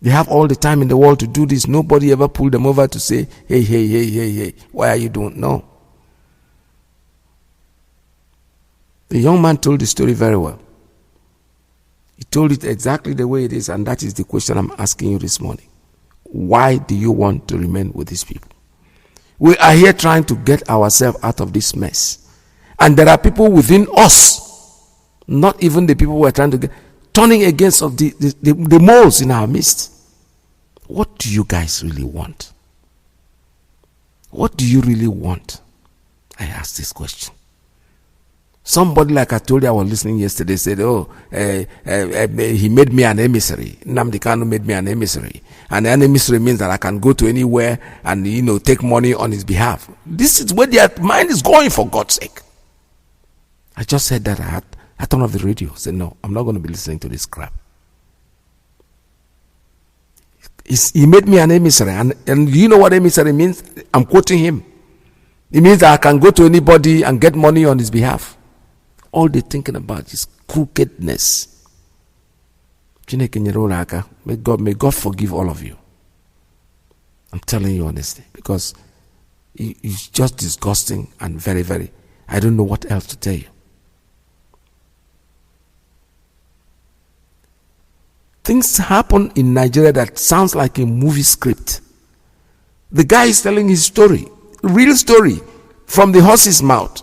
They have all the time in the world to do this. Nobody ever pulled them over to say, hey, why are you doing? No. The young man told the story very well. He told it exactly the way it is, and that is the question I'm asking you this morning. Why do you want to remain with these people? We are here trying to get ourselves out of this mess. And there are people within us, not even the people who are trying to get, turning against of the moles in our midst. What do you guys really want? What do you really want? I asked this question. Somebody, like I told you, I was listening yesterday, said, he made me an emissary. Nnamdi Kanu made me an emissary. And an emissary means that I can go to anywhere and, take money on his behalf. This is where their mind is going, for God's sake. I just said that. I turned off the radio. Said, no, I'm not going to be listening to this crap. He made me an emissary. And you know what emissary means? I'm quoting him. It means that I can go to anybody and get money on his behalf. All they're thinking about is crookedness. May God forgive all of you. I'm telling you honestly, because it's just disgusting and very, very, I don't know what else to tell you. Things happen in Nigeria that sounds like a movie script. The guy is telling his story, real story, from the horse's mouth.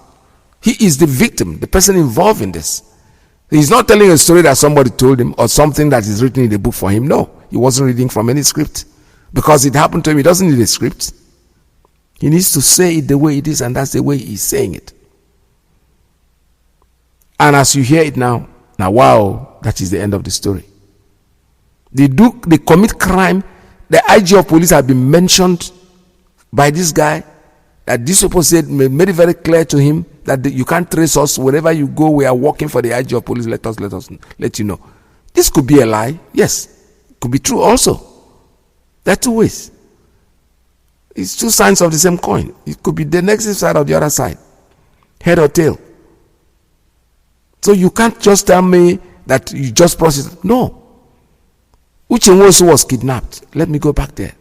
He is the victim, the person involved in this. He's not telling a story that somebody told him or something that is written in the book for him. No, he wasn't reading from any script. Because it happened to him, he doesn't need a script. He needs to say it the way it is, and that's the way he's saying it. And as you hear it now wow, that is the end of the story. They commit crime. The IG of police have been mentioned by this guy, that this people said, made it very clear to him that you can't trace us. Wherever you go, we are working for the IG of police. Let you know. This could be a lie. Yes. It could be true also. There are two ways. It's two sides of the same coin. It could be the negative side or the other side. Head or tail. So you can't just tell me that you just processed. No. Uchenwosu was kidnapped. Let me go back there.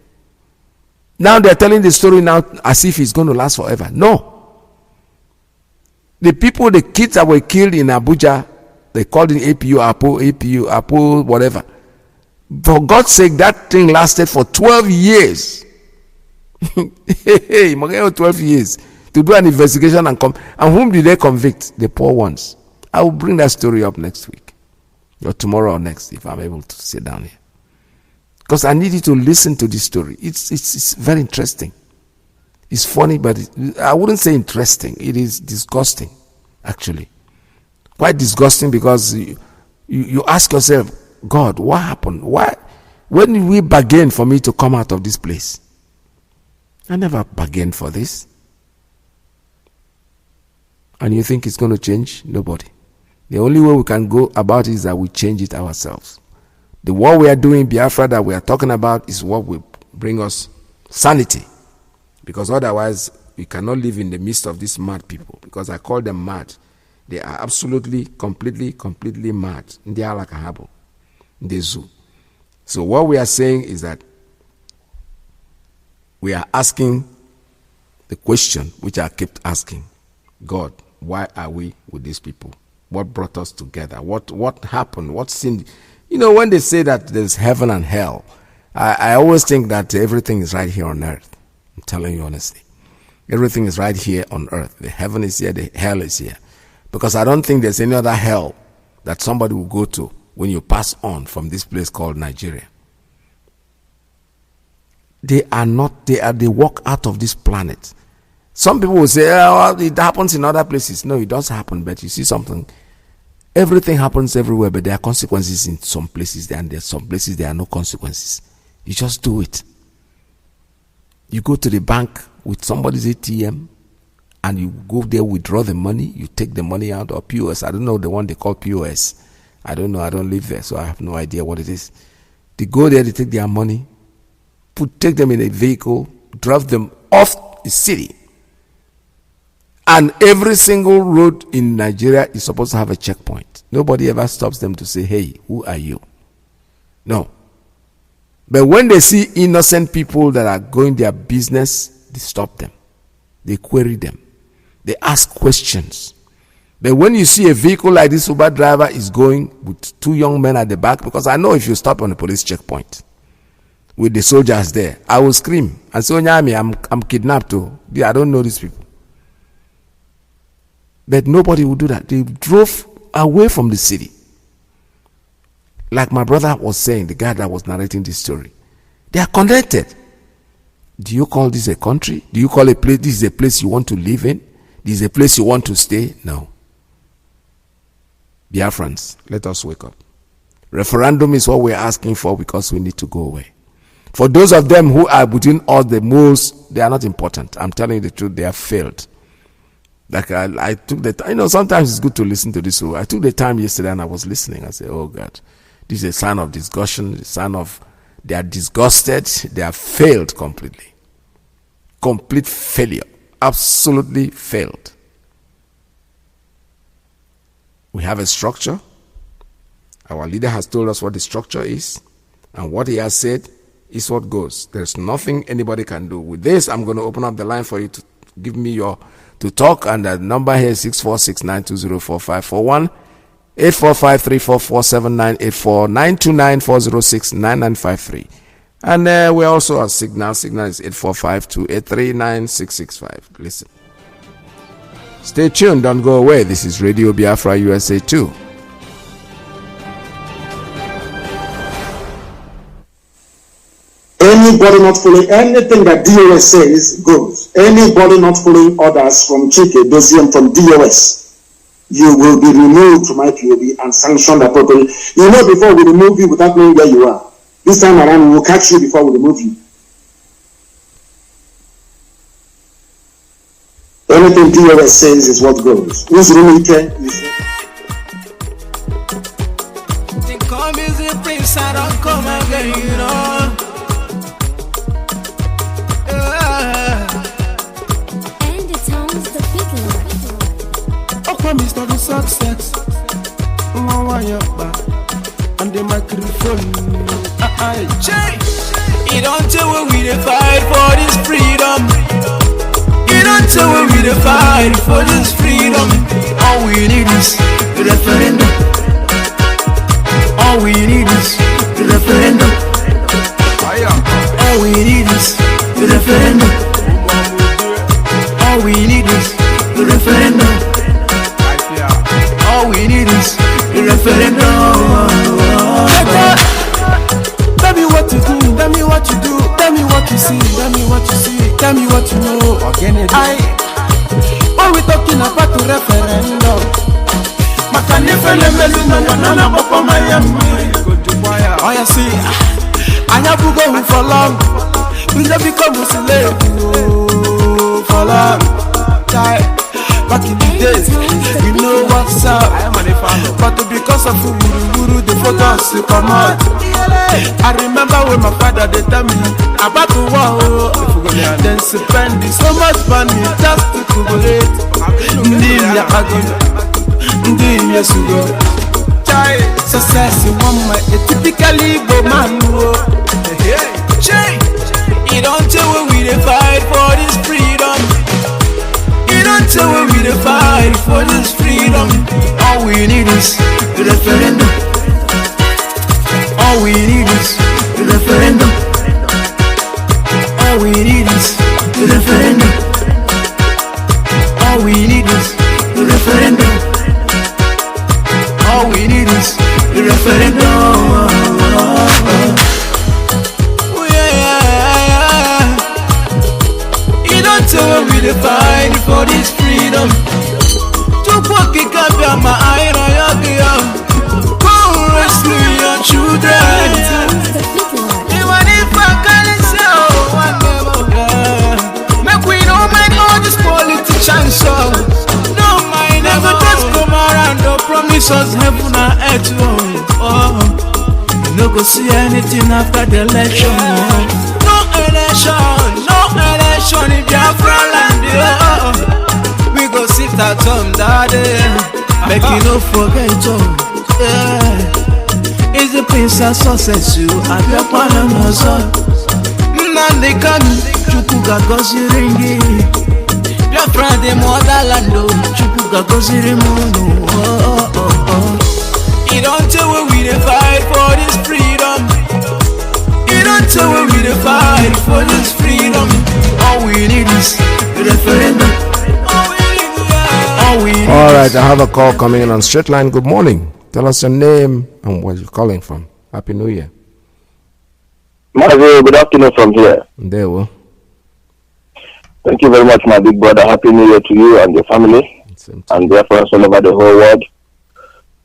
Now they're telling the story now as if it's going to last forever. No. The kids that were killed in Abuja, they called it APU, whatever. For God's sake, that thing lasted for 12 years. 12 years to do an investigation and come. And whom did they convict? The poor ones. I will bring that story up next week, or tomorrow or next, if I'm able to sit down here. Because I need you to listen to this story. It's very interesting. It's funny, but I wouldn't say interesting. It is disgusting, actually. Quite disgusting, because you ask yourself, God, what happened? Why? When did we bargain for me to come out of this place? I never bargained for this. And you think it's going to change? Nobody. The only way we can go about it is that we change it ourselves. The war we are doing, Biafra, that we are talking about, is what will bring us sanity. Because otherwise, we cannot live in the midst of these mad people. Because I call them mad. They are absolutely, completely mad. They are like a habo in the zoo. So what we are saying is that we are asking the question which I kept asking. God, why are we with these people? What brought us together? What happened? What sinned? You know, when they say that there's heaven and hell, I always think that everything is right here on earth. I'm telling you honestly. Everything is right here on earth. The heaven is here, the hell is here. Because I don't think there's any other hell that somebody will go to when you pass on from this place called Nigeria. They walk out of this planet. Some people will say, oh, it happens in other places. No, it does happen, but you see something. Everything happens everywhere, but there are consequences in some places, and there's some places there are no consequences. You just do it. You go to the bank with somebody's ATM, and you go there, withdraw the money, you take the money out, or POS. I don't know the one they call POS. I don't know. I don't live there, so I have no idea what it is. They go there, they take their money, take them in a vehicle, drive them off the city. And every single road in Nigeria is supposed to have a checkpoint. Nobody ever stops them to say, hey, who are you? No. But when they see innocent people that are going their business, they stop them. They query them. They ask questions. But when you see a vehicle like this Uber driver is going with two young men at the back, because I know if you stop on a police checkpoint with the soldiers there, I will scream and say, Onyami, I'm kidnapped too. I don't know these people. But nobody will do that. They drove away from the city. Like my brother was saying, the guy that was narrating this story. They are connected. Do you call this a country? Do you call a place, this is a place you want to live in? This is a place you want to stay? No. Biafrans, let us wake up. Referendum is what we're asking for, because we need to go away. For those of them who are between us, the most, they are not important. I'm telling you the truth, they have failed. Like I took the time, sometimes it's good to listen to this. So I took the time yesterday and I was listening. I said, oh God, this is a sign of discussion, a sign of they are disgusted, they have failed completely. Complete failure. Absolutely failed. We have a structure. Our leader has told us what the structure is, and what he has said is what goes. There's nothing anybody can do. With this, I'm going to open up the line for you to give me to talk, and the number here is 646-920-4541, 845-344-7984, 929-406-9953. And we're also on Signal. Signal is 845-283-9665. Listen. Stay tuned. Don't go away. This is Radio Biafra USA 2. Anybody not following anything that DOS says goes. Anybody not following orders from Chike, Dosium, from DOS, you will be removed from IPOB and sanctioned appropriately. You know, before we remove you without knowing where you are. This time around, we will catch you before we remove you. Anything DOS says is what goes. Who's MAZI IYKE? They call me the prince, I don't come again, you know. And the tones the big one. Oh, promise not the success. And the microphone. You don't tell when we fight for this freedom. You don't tell when we fight for this freedom. All we need is the referendum. All we need is the referendum. All we need is the referendum. All we need is the referendum. All we need is the referendum. Tell me what to do, tell me what you do, tell me what you see, tell me what you see, tell me what you know. Oh, you see, I have to go for long. We never become a slave for long. Back in the days, we know what's up. But because of Guru, the focus to come out. I remember when my father they tell me about the war. Then spend so much money just to collaborate. Success in one way, a typically go man. You don't tell when we fight for this freedom. You don't tell when we fight for this freedom. All we need is the referendum. All we need is the referendum. All we need is the referendum. All we need is the referendum. All we need is the referendum. Oh, yeah. You don't tell me to fight for this freedom. To walk it up on my iron. Come rescue your children. Even if I can't say one never make we don't mind all these politicians. No mind never just come around. No promise us heaven and earth. You no go see anything after the election. No election in Biafra land. We go sit at home daddy. Make you no forget it's the prince of success you at your Panamazo. Nnamdi Kanu, Chukuga gozi ringi. Biafra de motherland, Chukuga gozi rimuno. You don't tell when we fight for this freedom. You don't tell when we fight for this freedom. All we need is the referendum. All right, I have a call coming in on straight line. Good morning. Tell us your name and where you're calling from. Happy New Year. MAZI, good afternoon from here. There we go. Thank you very much, my big brother. Happy New Year to you and your family and Biafrans all over the whole world.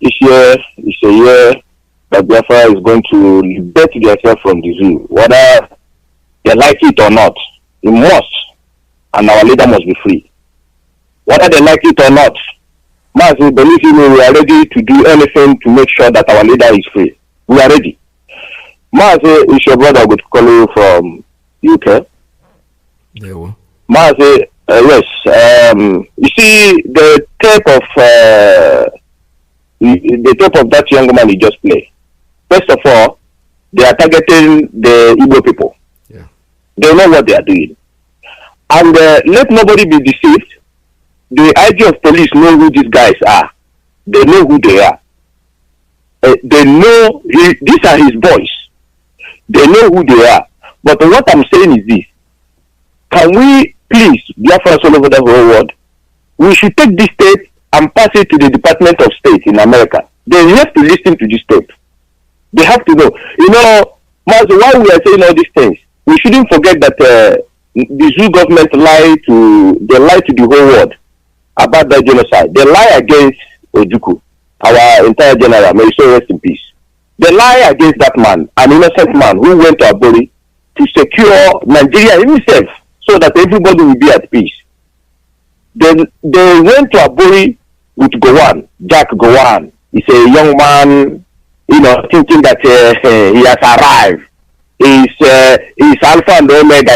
This year is a year that Biafra is going to liberate themselves from the zoo. Whether they like it or not, it must. And our leader must be free. Whether they like it or not, MAZI, believe me, we are ready to do anything to make sure that our leader is free. We are ready. MAZI is your brother with calling from UK. There we go. MAZI, yes. You see the tape of that young man you just played. First of all, they are targeting the Igbo people. Yeah. They know what they are doing, and let nobody be deceived. The IG of police know who these guys are. They know who they are. They know these are his boys. They know who they are. But what I'm saying is this: can we please, Biafrans all over the whole world, we should take this tape and pass it to the Department of State in America. They have to listen to this tape. They have to know. You know, MAZI, while we are saying all these things, we shouldn't forget that the zoo government lied to the whole world about that genocide. They lie against Ojukwu, our entire general, may he so rest in peace. They lie against that man, an innocent man who went to Abori to secure Nigeria himself so that everybody will be at peace. They went to Abori with Gowon, Jack Gowon. He's a young man, you know, thinking that he has arrived. He's Alpha and Omega.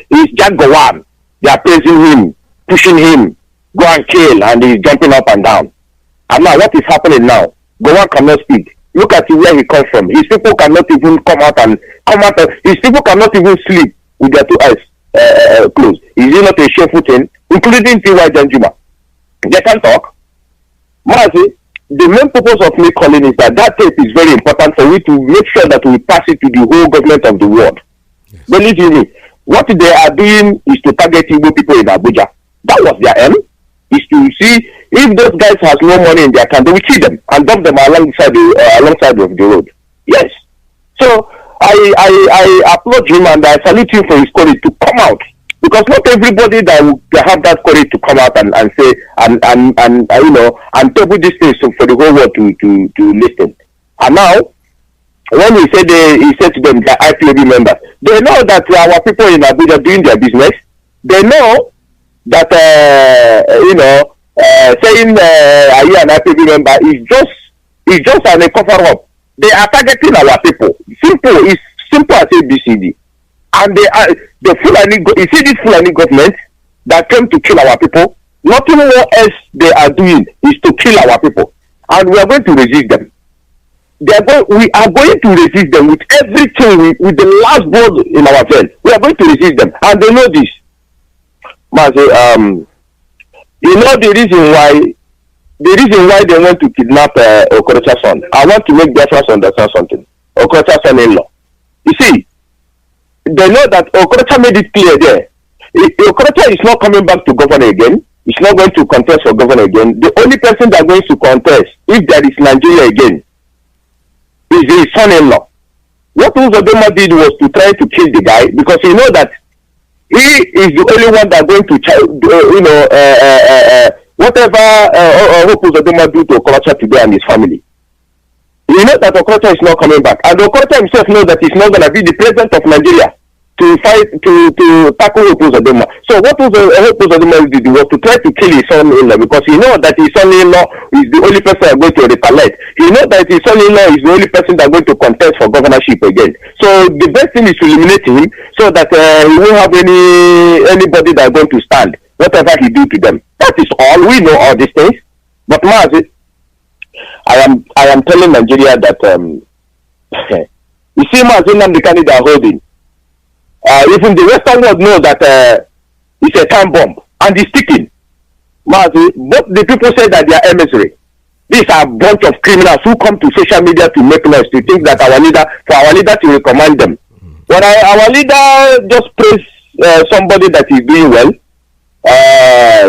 He's Jack Gowon. They are praising him, pushing him, go and kill, and he's jumping up and down. And now what is happening now? Gowon cannot speak. Look at where he comes from. His people cannot even come out. His people cannot even sleep with their two eyes closed. Is he not a shameful thing? Including T.Y. Danjuma. They can talk. MAZI, the main purpose of me calling is that tape is very important for we to make sure that we pass it to the whole government of the world. Yes. Believe me, what they are doing is to target Igbo people in Abuja. That was their aim, is to see if those guys has no money in their account, they will kill them and dump them alongside of the road. Yes. So I applaud him and I salute him for his courage to come out Because not everybody that have that courage to come out and say and you know and table these things for the whole world to listen. And now, when he said to them, the IPOB members, they know that our people in Abuja doing their business. They know that you know saying are you an IPOB member is just a cover up. They are targeting our people. Simple as ABCD. And they are the Fulani. You see this Fulani government that came to kill our people. Nothing more else they are doing is to kill our people, and we are going to resist them. We are going to resist them with everything, with the last blood in our veins. We are going to resist them, and they know this. Mazi, you know the reason why they want to kidnap Okorocha's son. I want to make Biafrans understand something. Okorocha's son-in-law. You see, they know that Okorocha made it clear there. Okorocha is not coming back to governor again. He's not going to contest for governor again. The only person that is going to contest, if there is Nigeria again, is his son-in-law. What Uzodinma did was to try to kill the guy because he knows that he is the only one that is going to, whatever Uzodinma do to Okorocha today and his family. He knows that Okorocha is not coming back, and Okorocha himself knows that he's not going to be the president of Nigeria to fight to tackle Uzodinma. So what Uzodinma did was to try to kill his son-in-law because he knows that his son-in-law is the only person that is going to retaliate. He knows that his son-in-law is the only person that is going to contest for governorship again. So the best thing is to eliminate him so that he won't have anybody that is going to stand whatever he do to them. That is all. We know all these things, but Mazi, I am telling Nigeria that you see Nnamdi Kanu they are holding. Even the Western world know that it's a time bomb and it's ticking. Mazi, but the people say that they are emissary. These are a bunch of criminals who come to social media to make noise to think that our leader to recommend them. When our leader just praise somebody that is doing well,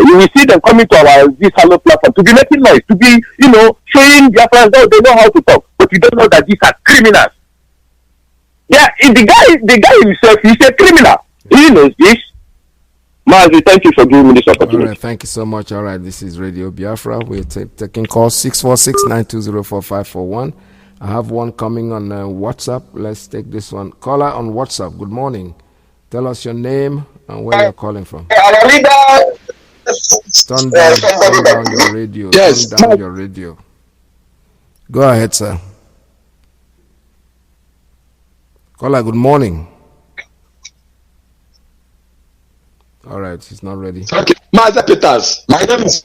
you will see them coming to our this hello platform to be making noise, to be, showing Biafrans that they know how to talk, but you don't know that these are criminals. Yeah, the guy himself, he's a criminal. He knows this. Mazi, thank you for giving me this opportunity. All right, thank you so much. All right, this is Radio Biafra. We're taking calls 646-920-4541. I have one coming on WhatsApp. Let's take this one. Caller on WhatsApp. Good morning. Tell us your name and where you're calling from. Our leader. Turn down your radio. Yes. Turn down your radio. Go ahead, sir. Caller, good morning. All right, he's not ready. Okay, MAZI PETERS. My name is.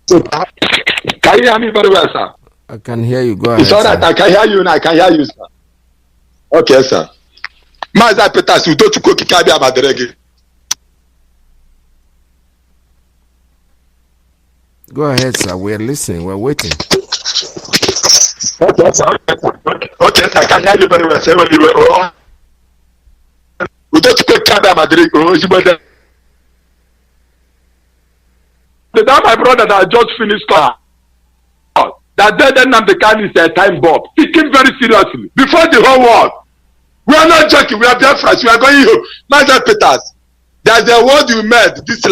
Can you hear me very well, sir? I can hear you. Go ahead. It's all right. I can hear you now. I can hear you, sir. Okay, sir. MAZI PETERS, you don't go Kikabi Abaderegi. Go ahead, sir. We're listening. We're waiting. Okay, sir. Okay, sir. I can hear you very well, sir. We don't go Kikabi Abaderegi. That my brother that just finished class. That then Nnamdi Kanu is a time bomb. Take him very seriously. Before the whole world. We are not joking. We are Biafrans. We are going here. MAZI PETERS. There's a word you made this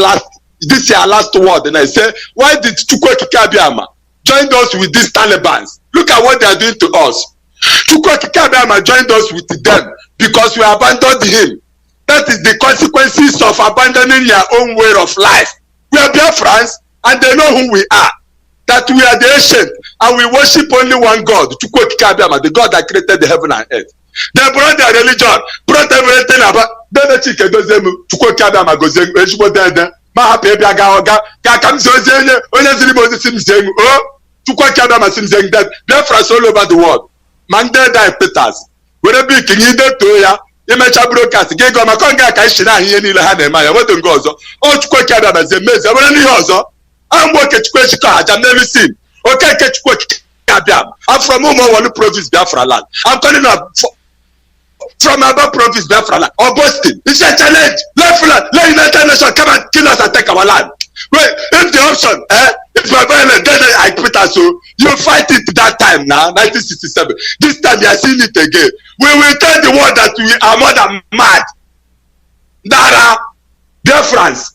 year last word, and I say, why did Chukwu Kikabiama join us with these Talibans? Look at what they are doing to us. Chukwu Kikabiama joined us with them because we abandoned him. That is the consequences of abandoning your own way of life. We are Biafrans, and they know who we are. That we are the ancient, and we worship only one God, Chukwu Kikabiama, the God that created the heaven and earth. They brought their religion, brought everything about. Then Chike Gozemu, Chukwu Kikabiama Gozemu, Eshbo Dede, Mahape Biagaoga, Kakam Zozene, Onezilibo Simzeng, Chukwu Kikabiama Simzeng, that Biafrans all over the world. Mande die PETERS. Where be King Ide Toya, Imecha broadcast, Gego Makonga Kaishina, Yeni Lahane Maya, what don't go so? Oh, Chukwu Kikabiama Zemez, I want to hear. I'm working to I've never seen. Okay, I'm from Umo province, Biafra land. I'm calling up from above province, Biafra land. Or Boston. It's a challenge. Let United Nations come and kill us and take our land. Wait, if the option, if you are violent, then I put us so you fight it that time now, 1967. This time you are seeing it again. We will tell the world that we are more than mad. Dara, Biafrans,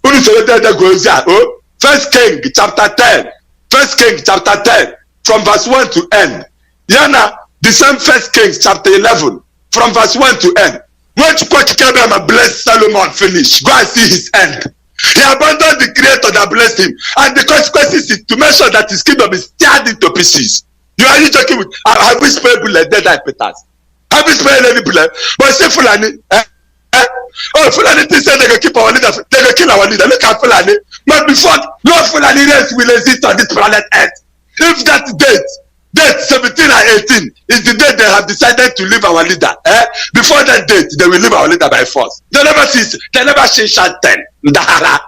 First King chapter 10. First King chapter 10, from verse 1 to end. Yana, the same First Kings chapter 11, from verse 1 to end. When Chukwuka blessed Solomon finish, go and see his end. He abandoned the creator that blessed him, and the consequences is to make sure that his kingdom is teared into pieces. You are joking with have we spray bullet dead like PETERS? Have we sprayed any bullet? But say Fulani, oh, Fulani things say they can keep our leader, they can kill our leader. Look at Fulani. But before no Fulani race will exist on this planet Earth. If that date 17 and 18 is the date they have decided to leave our leader, before that date they will leave our leader by force. They never change 10. Ndahara.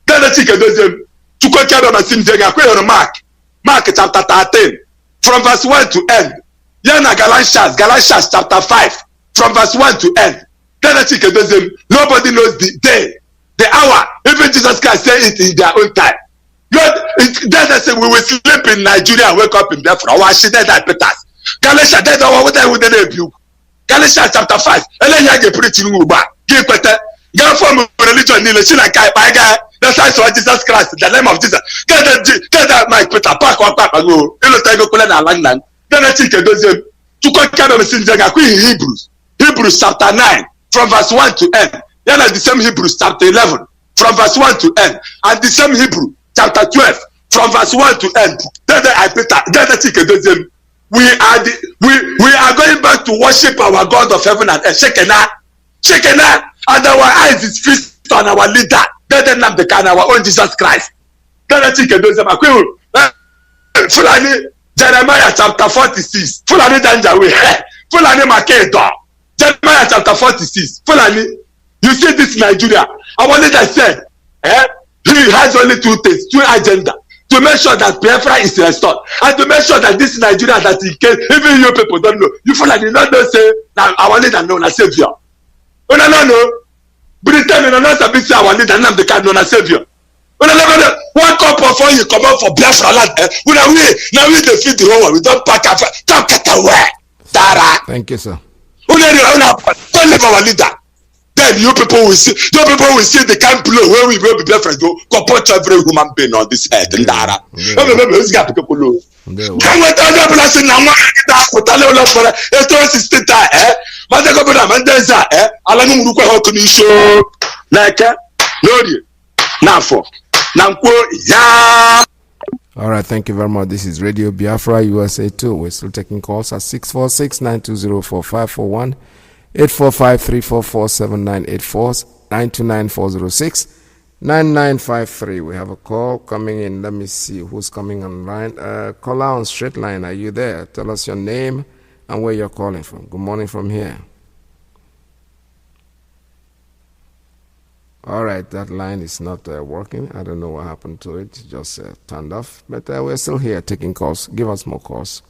Then let's take a dozen to go Mark chapter 13, from verse 1 to end. Yana Galatians chapter 5, from verse 1 to end. Then let's take a dozen. Nobody knows the day, the hour. Even Jesus Christ said it in their own time. Then they say we will sleep in Nigeria and wake up in Biafra. Why she dead like PETERS? Galatians, that's what I would do. Galatians chapter 5. And then you preach in Uba. Give Peter. Get from religion in the China guy. That's why Jesus Christ, the name of Jesus. Get that Mike Peter. Pack one pack and go. You know, take a colon and land. Then I think a dozen. To come kind of in Hebrews. Hebrews chapter 9, from verse 1 to end. Then the same Hebrews chapter 11, from verse 1 to end. And the same Hebrew chapter 12, from verse 1 to end. Then I Peter. Then I think a dozen. We are going back to worship our God of heaven and earth. Shekinah, and our eyes is fixed on our leader. Then Nnamdi Kanu, our own Jesus Christ. Then I think a dozen. Fulani, Jeremiah chapter 46. Fulani Danjawe. Fulani Makedo. Jeremiah chapter 46. Fulani, you see this Nigeria. Our leader said, he has only two things, two agenda. To make sure that Biafra is restored, and to make sure that this Nigeria that in case even you people don't know, you Fulani not know say now our leader know na savior. Una no. Britain no sabi say our leader Nnamdi Kanu na savior. Una never know. One cup of oil you come out for Biafra land. Now we dey feed the whole world. We don't pack up. Don't get away. Dara. Thank you, sir. Don't leave our leader. Then you people will see the kind blow where we will be Biafra go comport every human being on this earth. Dara. All right, thank you very much. This is Radio Biafra USA 2. We're still taking calls at 646-920-4541, 845-344-7984, 929-406-9953. We have a call coming in. Let me see who's coming online. Caller on straight line. Are you there? Tell us your name and where you're calling from. Good morning from here. All right, that line is not working. I don't know what happened to it. Just turned off. But we're still here taking calls. Give us more calls.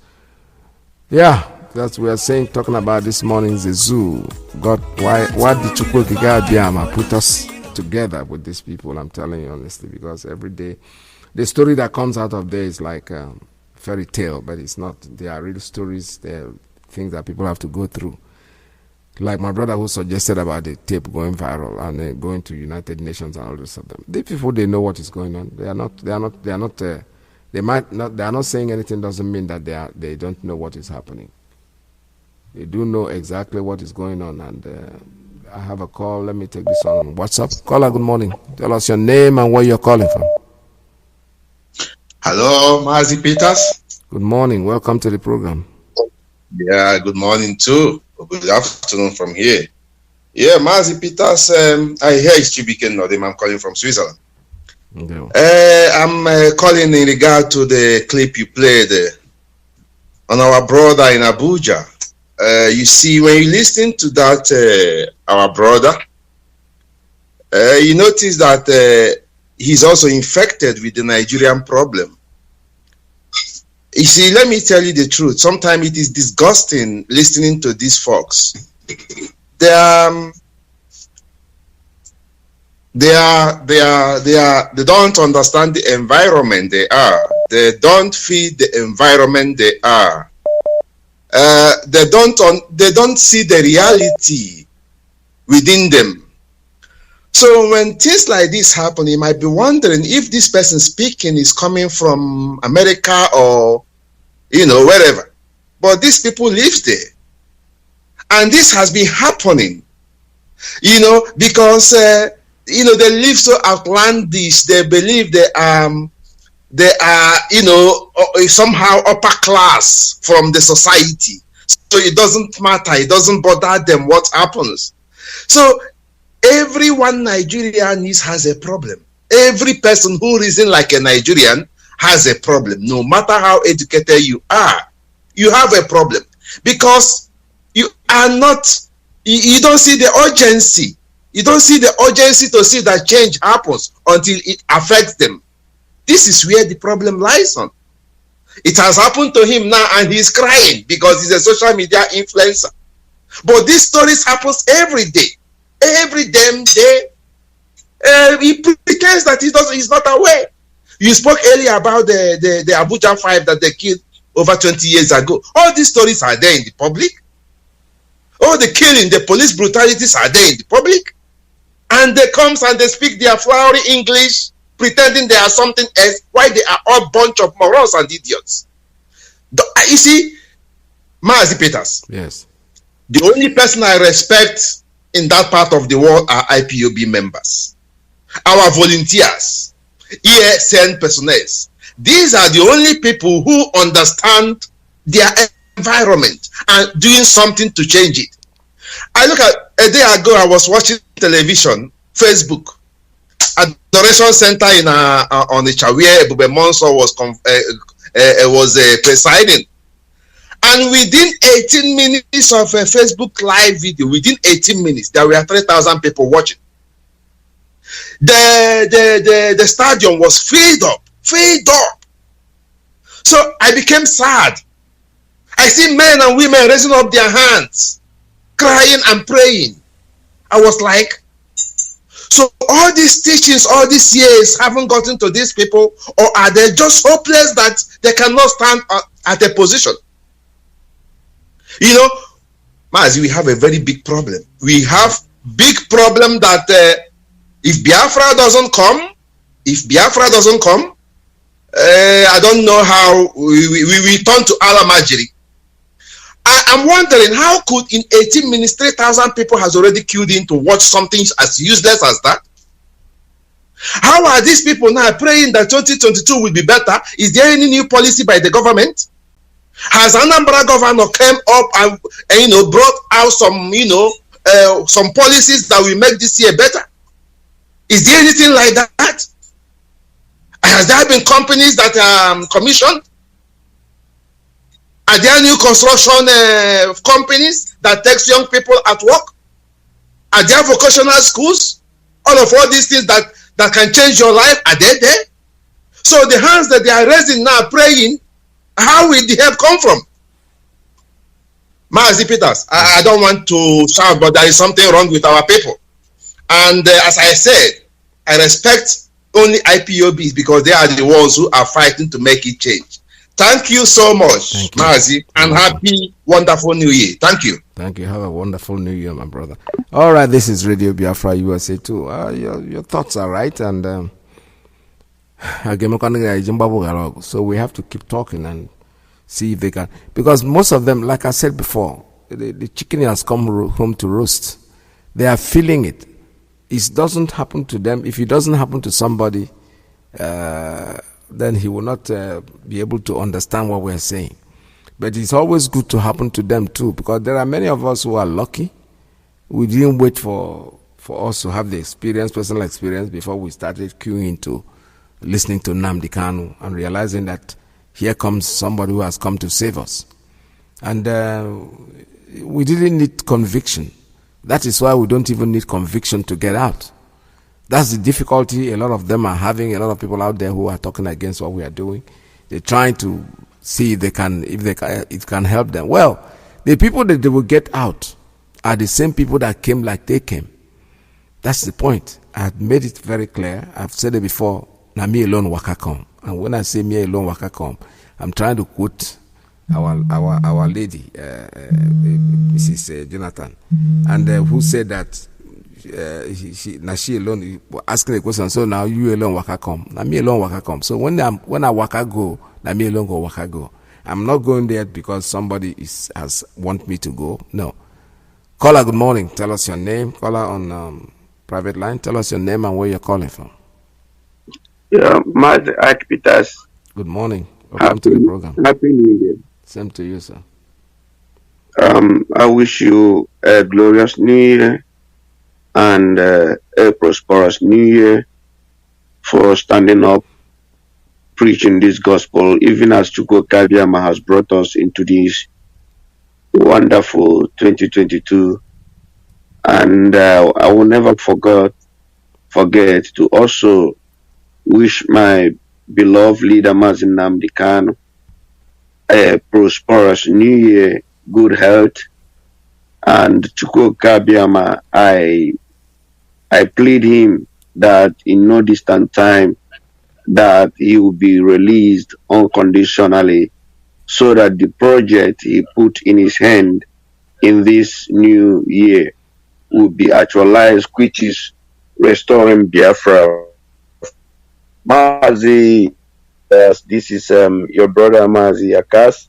Yeah, that's what we are saying, talking about this morning's the zoo. God, why did Chukwuka put us together with these people? I'm telling you honestly, because every day, the story that comes out of there is like a fairy tale, but it's not. They are real stories. They're things that people have to go through. Like my brother who suggested about the tape going viral and going to United Nations and all this of them. These people, they know what is going on. They are not saying anything doesn't mean that they don't know what is happening. They do know exactly what is going on. And I have a call. Let me take this on WhatsApp. Caller, good morning. Tell us your name and where you're calling from. Hello, MAZI PETERS. Good morning. Welcome to the program. Yeah, good morning too. Good afternoon from here. Yeah, MAZI PETERS. I hear it's Chibike Nodem. I'm calling from Switzerland. Okay. I'm calling in regard to the clip you played on our brother in Abuja. You see, when you listen to that, our brother, you notice that he's also infected with the Nigerian problem. You see, let me tell you the truth. Sometimes it is disgusting listening to these folks. They don't understand the environment they are. They don't feed the environment they are. They don't see the reality within them. So when things like this happen, you might be wondering if this person speaking is coming from America or, wherever. But these people live there. And this has been happening, because, they live so outlandish. They believe they are, somehow upper class from the society. So it doesn't matter. It doesn't bother them what happens. So everyone Nigerian has a problem. Every person who reasons like a Nigerian has a problem. No matter how educated you are, you have a problem. Because you are not, you don't see the urgency. You don't see the urgency to see that change happens until it affects them. This is where the problem lies on. It has happened to him now and he's crying because he's a social media influencer. But these stories happens every day. Every damn day. He pretends that he's not aware. You spoke earlier about the Abuja 5 that they killed over 20 years ago. All these stories are there in the public. All the killing, the police brutalities are there in the public. And they come and they speak their flowery English, pretending they are something else, while they are all bunch of morons and idiots. You see, MAZI PETERS. Yes. The only person I respect in that part of the world are IPOB members. Our volunteers, ESN personnel. These are the only people who understand their environment and doing something to change it. I look at a day ago, I was watching television, Facebook, Adoration Center in on the where Ebube Monso was presiding. And within 18 minutes of a Facebook live video, within 18 minutes, there were 3,000 people watching. The stadium was filled up. So I became sad. I see men and women raising up their hands, crying and praying. I was like, so all these teachings, all these years haven't gotten to these people, or are they just hopeless that they cannot stand at a position? Mazi, we have a very big problem. We have big problem that if Biafra doesn't come, I don't know how we turn to Alamajiri. I'm wondering, how could in 18 minutes 3,000 people has already queued in to watch something as useless as that? How are these people now praying that 2022 will be better? Is there any new policy by the government? Has Anambra governor came up and brought out some some policies that will make this year better? Is there anything like that? Has there been companies that are commissioned? Are there new construction companies that takes young people at work? Are there vocational schools? All these things that can change your life, are they there? So the hands that they are raising now, praying, how will the help come from? MAZI PETERS, I don't want to shout, but there is something wrong with our people. And as I said, I respect only IPOBs because they are the ones who are fighting to make it change. Thank you so much, MAZI, and happy, wonderful New Year. Thank you. Thank you. Have a wonderful New Year, my brother. All right, this is Radio Biafra USA too. Your thoughts are right, and so we have to keep talking and see if they can. Because most of them, like I said before, the chicken has come home to roast. They are feeling it. It doesn't happen to them. If it doesn't happen to somebody, then he will not be able to understand what we're saying. But it's always good to happen to them too, because there are many of us who are lucky. We didn't wait for us to have the experience, personal experience, before we started queuing to listening to Nnamdi Kanu and realizing that here comes somebody who has come to save us. And we didn't need conviction. That is why we don't even need conviction to get out. That's the difficulty a lot of them are having. A lot of people out there who are talking against what we are doing. They're trying to see if it can help them. Well, the people that they will get out are the same people that came like they came. That's the point. I had made it very clear. I've said it before. Now me alone waka come. And when I say me alone waka come, I'm trying to quote our lady, Mrs. Jonathan, and who said that she alone asking the question. So now you alone waka come. Now me alone waka come. So when I waka go, now me alone go waka go. I'm not going there because somebody has want me to go. No. Caller, good morning. Tell us your name. Caller on private line. Tell us your name and where you're calling from. Yeah, MAZI IYKE PETERS. Good morning. Welcome to the program. Happy New Year. Same to you, sir. I wish you a glorious New Year and a prosperous New Year for standing up, preaching this gospel, even as Chukwu Kabiama has brought us into this wonderful 2022. And I will never forget to also wish my beloved leader MAZI Nnamdi Kanu a prosperous New Year, good health, and Chukwu Kabiama, I plead him that in no distant time that he will be released unconditionally, so that the project he put in his hand in this new year will be actualized, which is restoring Biafra. MAZI, this is your brother MAZI IYKE.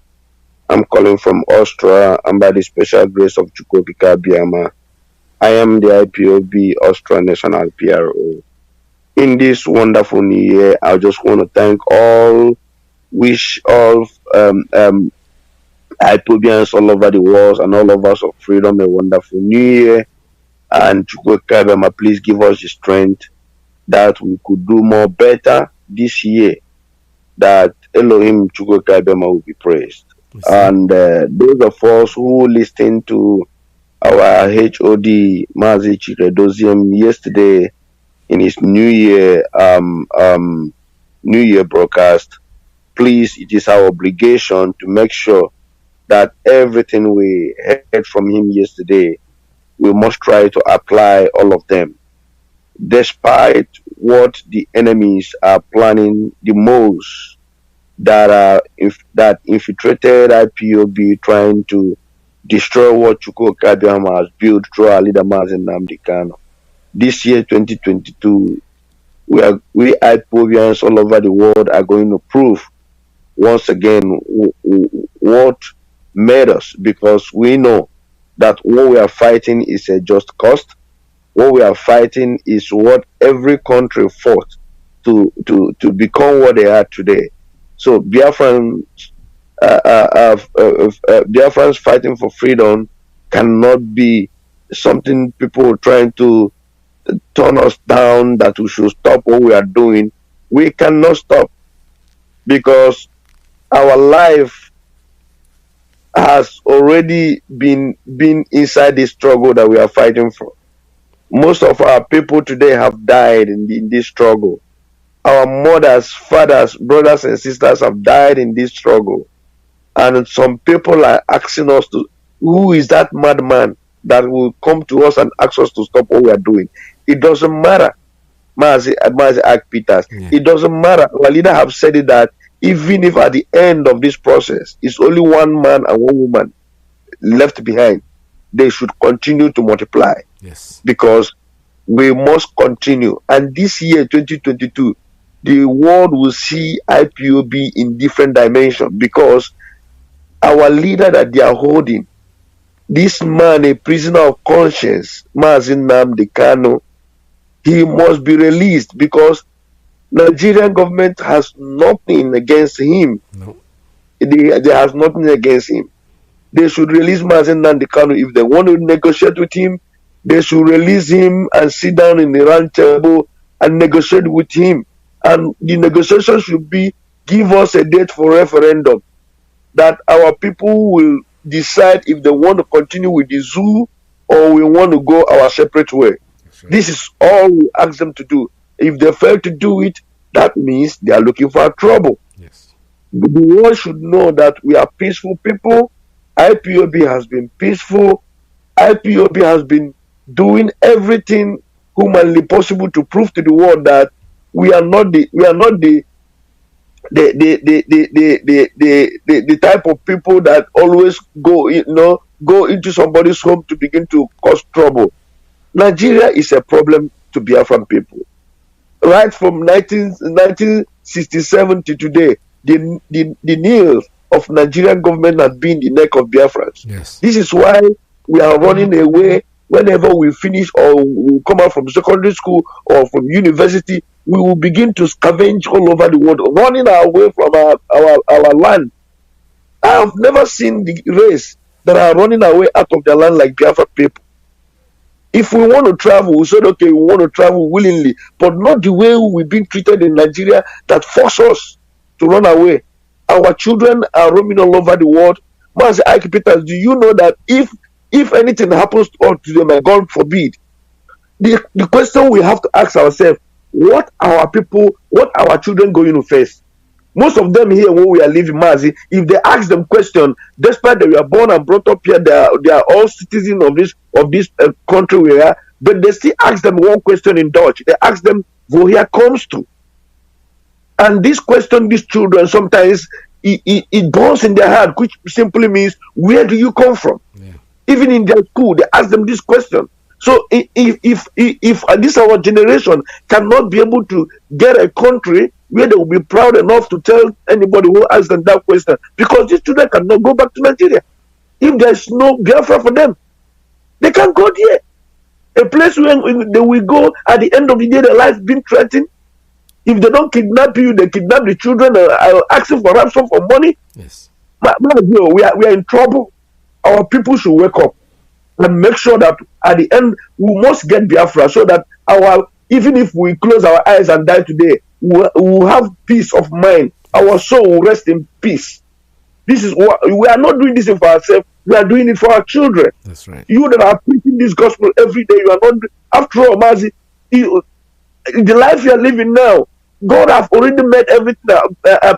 I'm calling from Austria, and by the special grace of Chukwu Kabiama, I am the IPOB Austria National PRO. In this wonderful new year, I just want to wish all IPOBians all over the world and all of us of freedom a wonderful new year. And Chukwu Kabiama, please give us the strength that we could do more better this year, that Elohim Chukwu Kabiama will be praised. And those of us who listened to our HOD MAZI Chiredoziem yesterday in his New Year broadcast, please, it is our obligation to make sure that everything we heard from him yesterday, we must try to apply all of them, despite what the enemies are planning the most, that infiltrated IPOB, trying to destroy what Chukwu Kabiama has built through our leader MAZI Nnamdi Kanu. This year, 2022, we IPOBians all over the world are going to prove once again what made us, because we know that what we are fighting is a just cause. What we are fighting is what every country fought to become what they are today. So Biafrans fighting for freedom cannot be something people trying to turn us down, that we should stop what we are doing. We cannot stop, because our life has already been inside this struggle that we are fighting for. Most of our people today have died in this struggle. Our mothers, fathers, brothers and sisters have died in this struggle. And some people are asking us who is that madman that will come to us and ask us to stop what we are doing? It doesn't matter, MAZI IYKE PETERS. Yeah. It doesn't matter. Our leader have said it, that even if at the end of this process, it's only one man and one woman left behind, they should continue to multiply. Yes. Because we must continue. And this year, 2022, the world will see IPOB in different dimensions, because our leader that they are holding, this man, a prisoner of conscience, MAZI Nnamdi Kanu, he must be released, because Nigerian government has nothing against him. No. They has nothing against him. They should release MAZI Nnamdi Kanu. If they want to negotiate with him, they should release him and sit down in the round table and negotiate with him. And the negotiation should be, give us a date for referendum, that our people will decide if they want to continue with the zoo or we want to go our separate way. Right. This is all we ask them to do. If they fail to do it, that means they are looking for trouble. Yes. The world should know that we are peaceful people. IPOB has been peaceful. IPOB has been doing everything humanly possible to prove to the world that we are not the type of people that always go into somebody's home to begin to cause trouble. Nigeria is a problem to Biafran people. Right from 1967 to today, the nails of Nigerian government has been the neck of Biafrans. Yes. This is why we are running away whenever we finish or we come out from secondary school or from university. We will begin to scavenge all over the world, running away from our land. I have never seen the race that are running away out of their land like Biafra people. If we want to travel, we said, okay, we want to travel willingly, but not the way we've been treated in Nigeria that force us to run away. Our children are roaming all over the world. MAZI IYKE PETERS, do you know that if anything happens to them, God forbid, the question we have to ask ourselves, what our children going to face? Most of them here where we are living, Mazi, if they ask them question, despite they were born and brought up here, they are all citizens of this country we are, but they still ask them one question in Dutch. They ask them, woher kommst du? And this question, these children, sometimes it burns in their heart, which simply means, where do you come from? Yeah. Even in their school, they ask them this question. So if this our generation cannot be able to get a country where they will be proud enough to tell anybody who asks them that question, because these children cannot go back to Nigeria. If there's no Biafra for them, they can't go there. A place where they will go at the end of the day, their life being threatened. If they don't kidnap you, they kidnap the children, asking for ransom for money. Yes. We are in trouble. Our people should wake up and make sure that at the end we must get Biafra, so that even if we close our eyes and die today, we will have peace of mind. Our soul will rest in peace. This is what we are not doing this for ourselves. We are doing it for our children. That's right. You that are preaching this gospel every day, you are not. After all, Mazi, the life you are living now, God have already made everything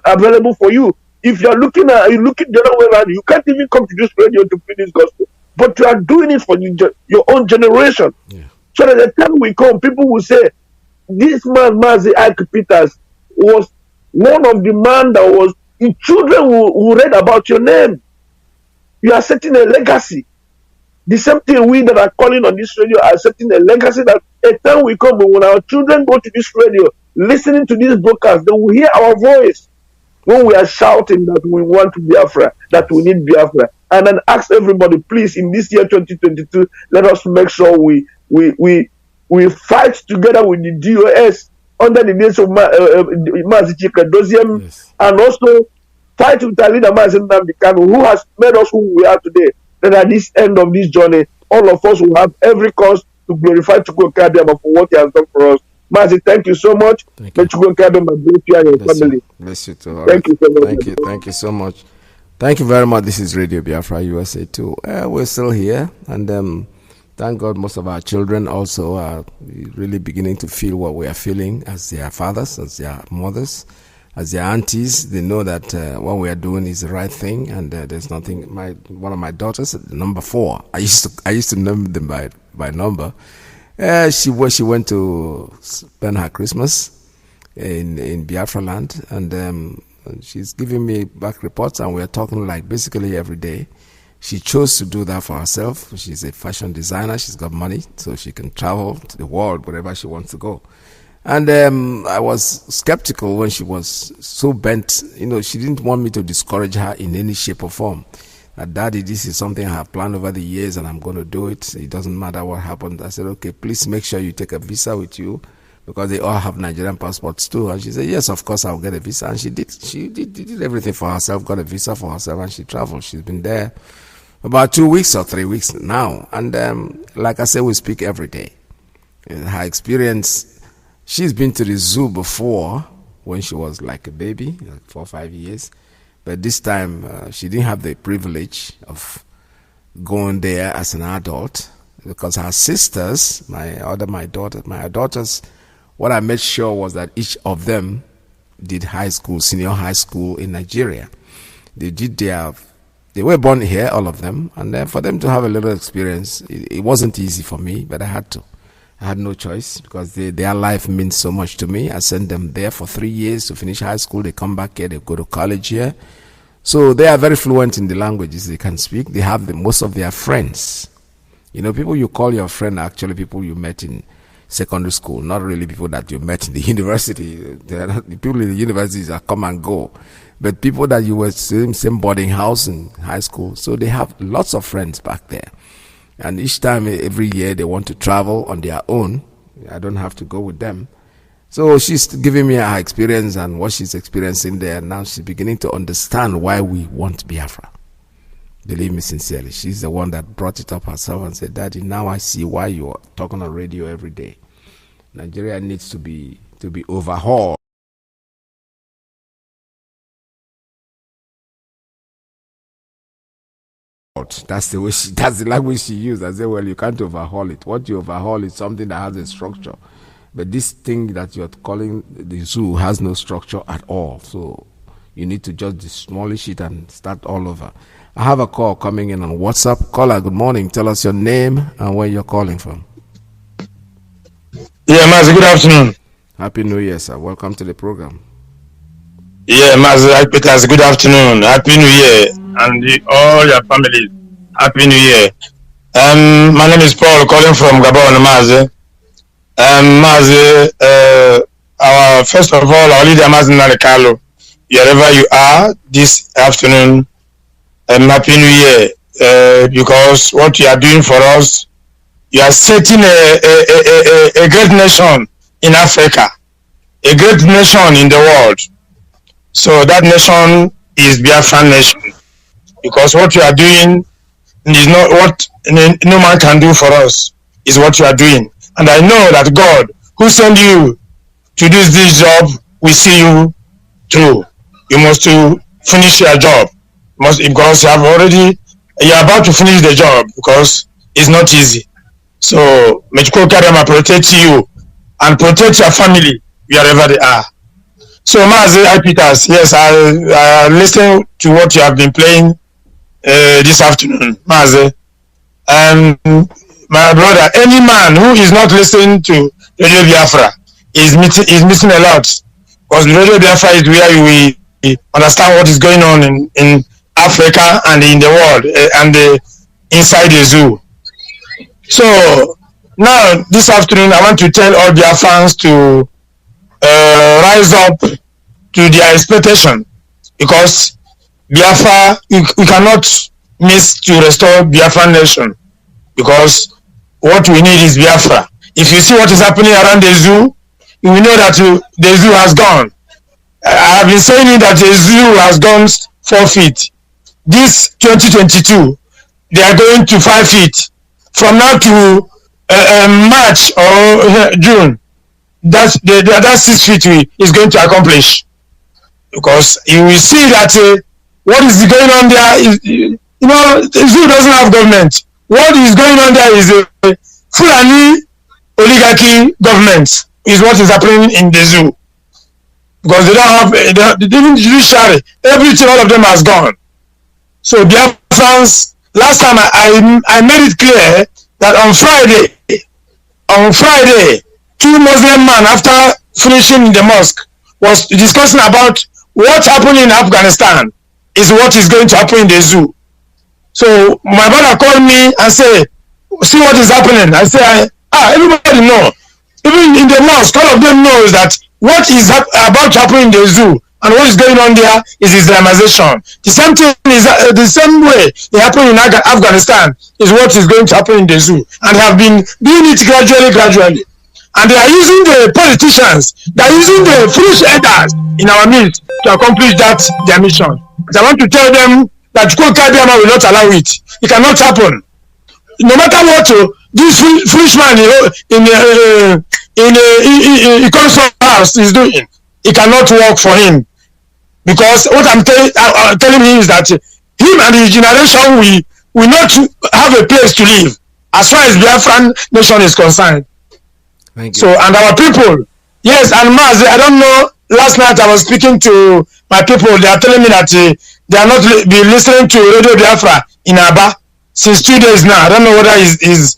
available for you. If you are looking the other way around, you can't even come to this radio to preach this gospel. But you are doing it for your own generation. Yeah. So that the time we come, people will say, this man, MAZI IYKE PETERS, was one of the man that was, the children will read about your name. You are setting a legacy. The same thing we that are calling on this radio are setting a legacy, that a time will come when our children go to this radio, listening to this broadcast, they will hear our voice when we are shouting that we want Biafra, that we need Biafra. And then ask everybody, please, in this year 2022, let us make sure we fight together with the DOS under the days of MAZI Chika, yes, and also fight with our leader, Nnamdi Kanu, who has made us who we are today. That at this end of this journey, all of us will have every cause to glorify Chukwu Kabiama for what he has done for us. MAZI, thank you so much. May Chukwu Kabiama bless you and your family. Bless you too. Thank you so much. Thank you so much. Thank you very much. This is Radio Biafra USA too. We're still here, and thank God most of our children also are really beginning to feel what we are feeling as their fathers, as their mothers, as their aunties. They know that what we are doing is the right thing, and there's nothing. One of my daughters, number 4, I used to name them by number. She went to spend her Christmas in Biafra land, and she's giving me back reports, and we're talking like basically every day. She chose to do that for herself. She's a fashion designer. She's got money, so she can travel to the world wherever she wants to go. And I was skeptical when she was so bent. She didn't want me to discourage her in any shape or form. Daddy, this is something I have planned over the years, and I'm going to do it. It doesn't matter what happens. I said, okay, please make sure you take a visa with you, because they all have Nigerian passports too. And she said, yes, of course, I'll get a visa. And she did everything for herself, got a visa for herself, and she traveled. She's been there about 2 weeks or 3 weeks now. And like I said, we speak every day. In her experience, she's been to the zoo before when she was like a baby, like 4 or 5 years. But this time, she didn't have the privilege of going there as an adult, because her sisters, my daughters, what I made sure was that each of them did senior high school in Nigeria. They were born here, all of them, and then for them to have a little experience, it wasn't easy for me, but I had to. I had no choice because their life means so much to me. I sent them there for 3 years to finish high school. They come back here, they go to college here. So they are very fluent in the languages they can speak. They have most of their friends. People you call your friend are actually people you met in secondary school, not really people that you met in the university. The people in the universities are come and go. But people that you were same boarding house in high school. So they have lots of friends back there. And each time, every year, they want to travel on their own. I don't have to go with them. So she's giving me her experience and what she's experiencing there. Now she's beginning to understand why we want Biafra. Believe me sincerely. She's the one that brought it up herself and said, Daddy, now I see why you're talking on radio every day. Nigeria needs to be overhauled. That's the language she used. I said, well, you can't overhaul it. What you overhaul is something that has a structure. But this thing that you're calling the zoo has no structure at all. So you need to just demolish it and start all over. I have a call coming in on WhatsApp. Caller, good morning. Tell us your name and where you're calling from. Yeah, Mazi, good afternoon. Happy New Year, sir. Welcome to the program. Yeah, Mazi IYKE, good afternoon. Happy New Year. And all your families. Happy New Year. My name is Paul, calling from Gabon, Mazi. Mazi, first of all, our leader, Mazi Nnamdi, wherever you are this afternoon, Happy New Year. Because what you are doing for us, you are setting a great nation in Africa, a great nation in the world. So that nation is Biafran nation. Because what you are doing is not what no man can do for us, is what you are doing. And I know that God, who sent you to do this job, will see you through. You must to finish your job. Because you are about to finish the job, because it's not easy. So, Mechiko Karama protect you and protect your family wherever they are. So, Mazi IYKE, yes, I listen to what you have been playing this afternoon, Mazi. My brother, any man who is not listening to Radio Biafra is missing a lot. Because Radio Biafra is where we understand what is going on in Africa and in the world and inside the zoo. So now this afternoon, I want to tell all Biafrans to rise up to their expectation, because Biafra, you cannot miss to restore Biafran nation, because what we need is Biafra. If you see what is happening around the zoo, you will know that the zoo has gone. I have been saying that the zoo has gone 4 feet. This 2022, they are going to 5 feet. From now to March or June, that 6 feet is going to accomplish. Because you will see that what is going on there is, the zoo doesn't have government. What is going on there is a Fulani oligarchy government is what is happening in the zoo. Because they don't have, even judiciary, everything, all of them has gone. So Biafrans, last time I made it clear that on Friday, 2 Muslim men, after finishing in the mosque, was discussing about what happened in Afghanistan is what is going to happen in the zoo. So my brother called me and said, see what is happening. I said, everybody know. Even in the mosque, all of them knows that what is about to happen in the zoo and what is going on there is Islamization. The same thing is the same way it happened in Afghanistan is what is going to happen in the zoo, and have been doing it gradually. And they are using the politicians, they are using the foolish elders in our midst to accomplish their mission. But I want to tell them that Kadiama will not allow it. It cannot happen. No matter what this foolish man in Council House is doing, it cannot work for him. Because what I'm telling him is that him and his generation will not have a place to live as far as Biafran nation is concerned. Thank you. So, and our people, yes, and Mazi, I don't know, last night I was speaking to my people, they are telling me that they are not be listening to Radio Biafra in Aba since 2 days now. I don't know whether he's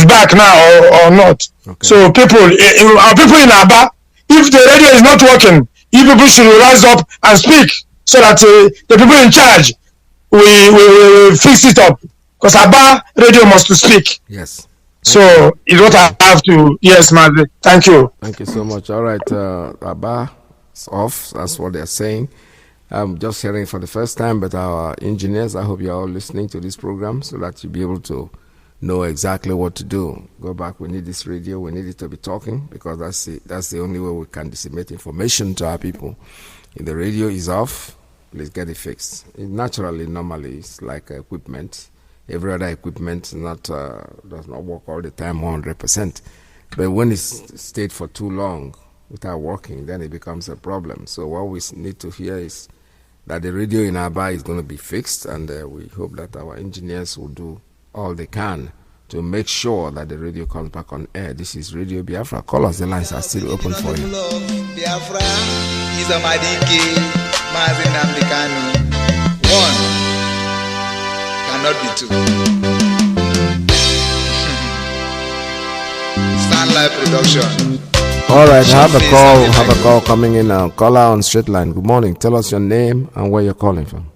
back now or not. Okay. So people, our people in Aba, if the radio is not working, you people should rise up and speak so that the people in charge we fix it up. Because Aba radio must speak. Yes. So it's what I have to. Yes, Mazi. Thank you. Thank you so much. All right, Aba is off. That's what they're saying. I'm just hearing it for the first time, but our engineers, I hope you're all listening to this program so that you'll be able to know exactly what to do. Go back. We need this radio. We need it to be talking because that's the only way we can disseminate information to our people. If the radio is off, please get it fixed. Normally, it's like equipment. Every other equipment does not work all the time 100%. But when it's stayed for too long without working, then it becomes a problem. So what we need to hear is that the radio in Aba is going to be fixed, and we hope that our engineers will do all they can to make sure that the radio comes back on air. This is Radio Biafra. Call us. The lines are still open for you. Biafra is MAZI IYKE, MAZI Nnamdi Kanu. One cannot be two. Stand Live Production. All right, have a call coming in now. Caller on straight line. Good morning. Tell us your name and where you're calling from.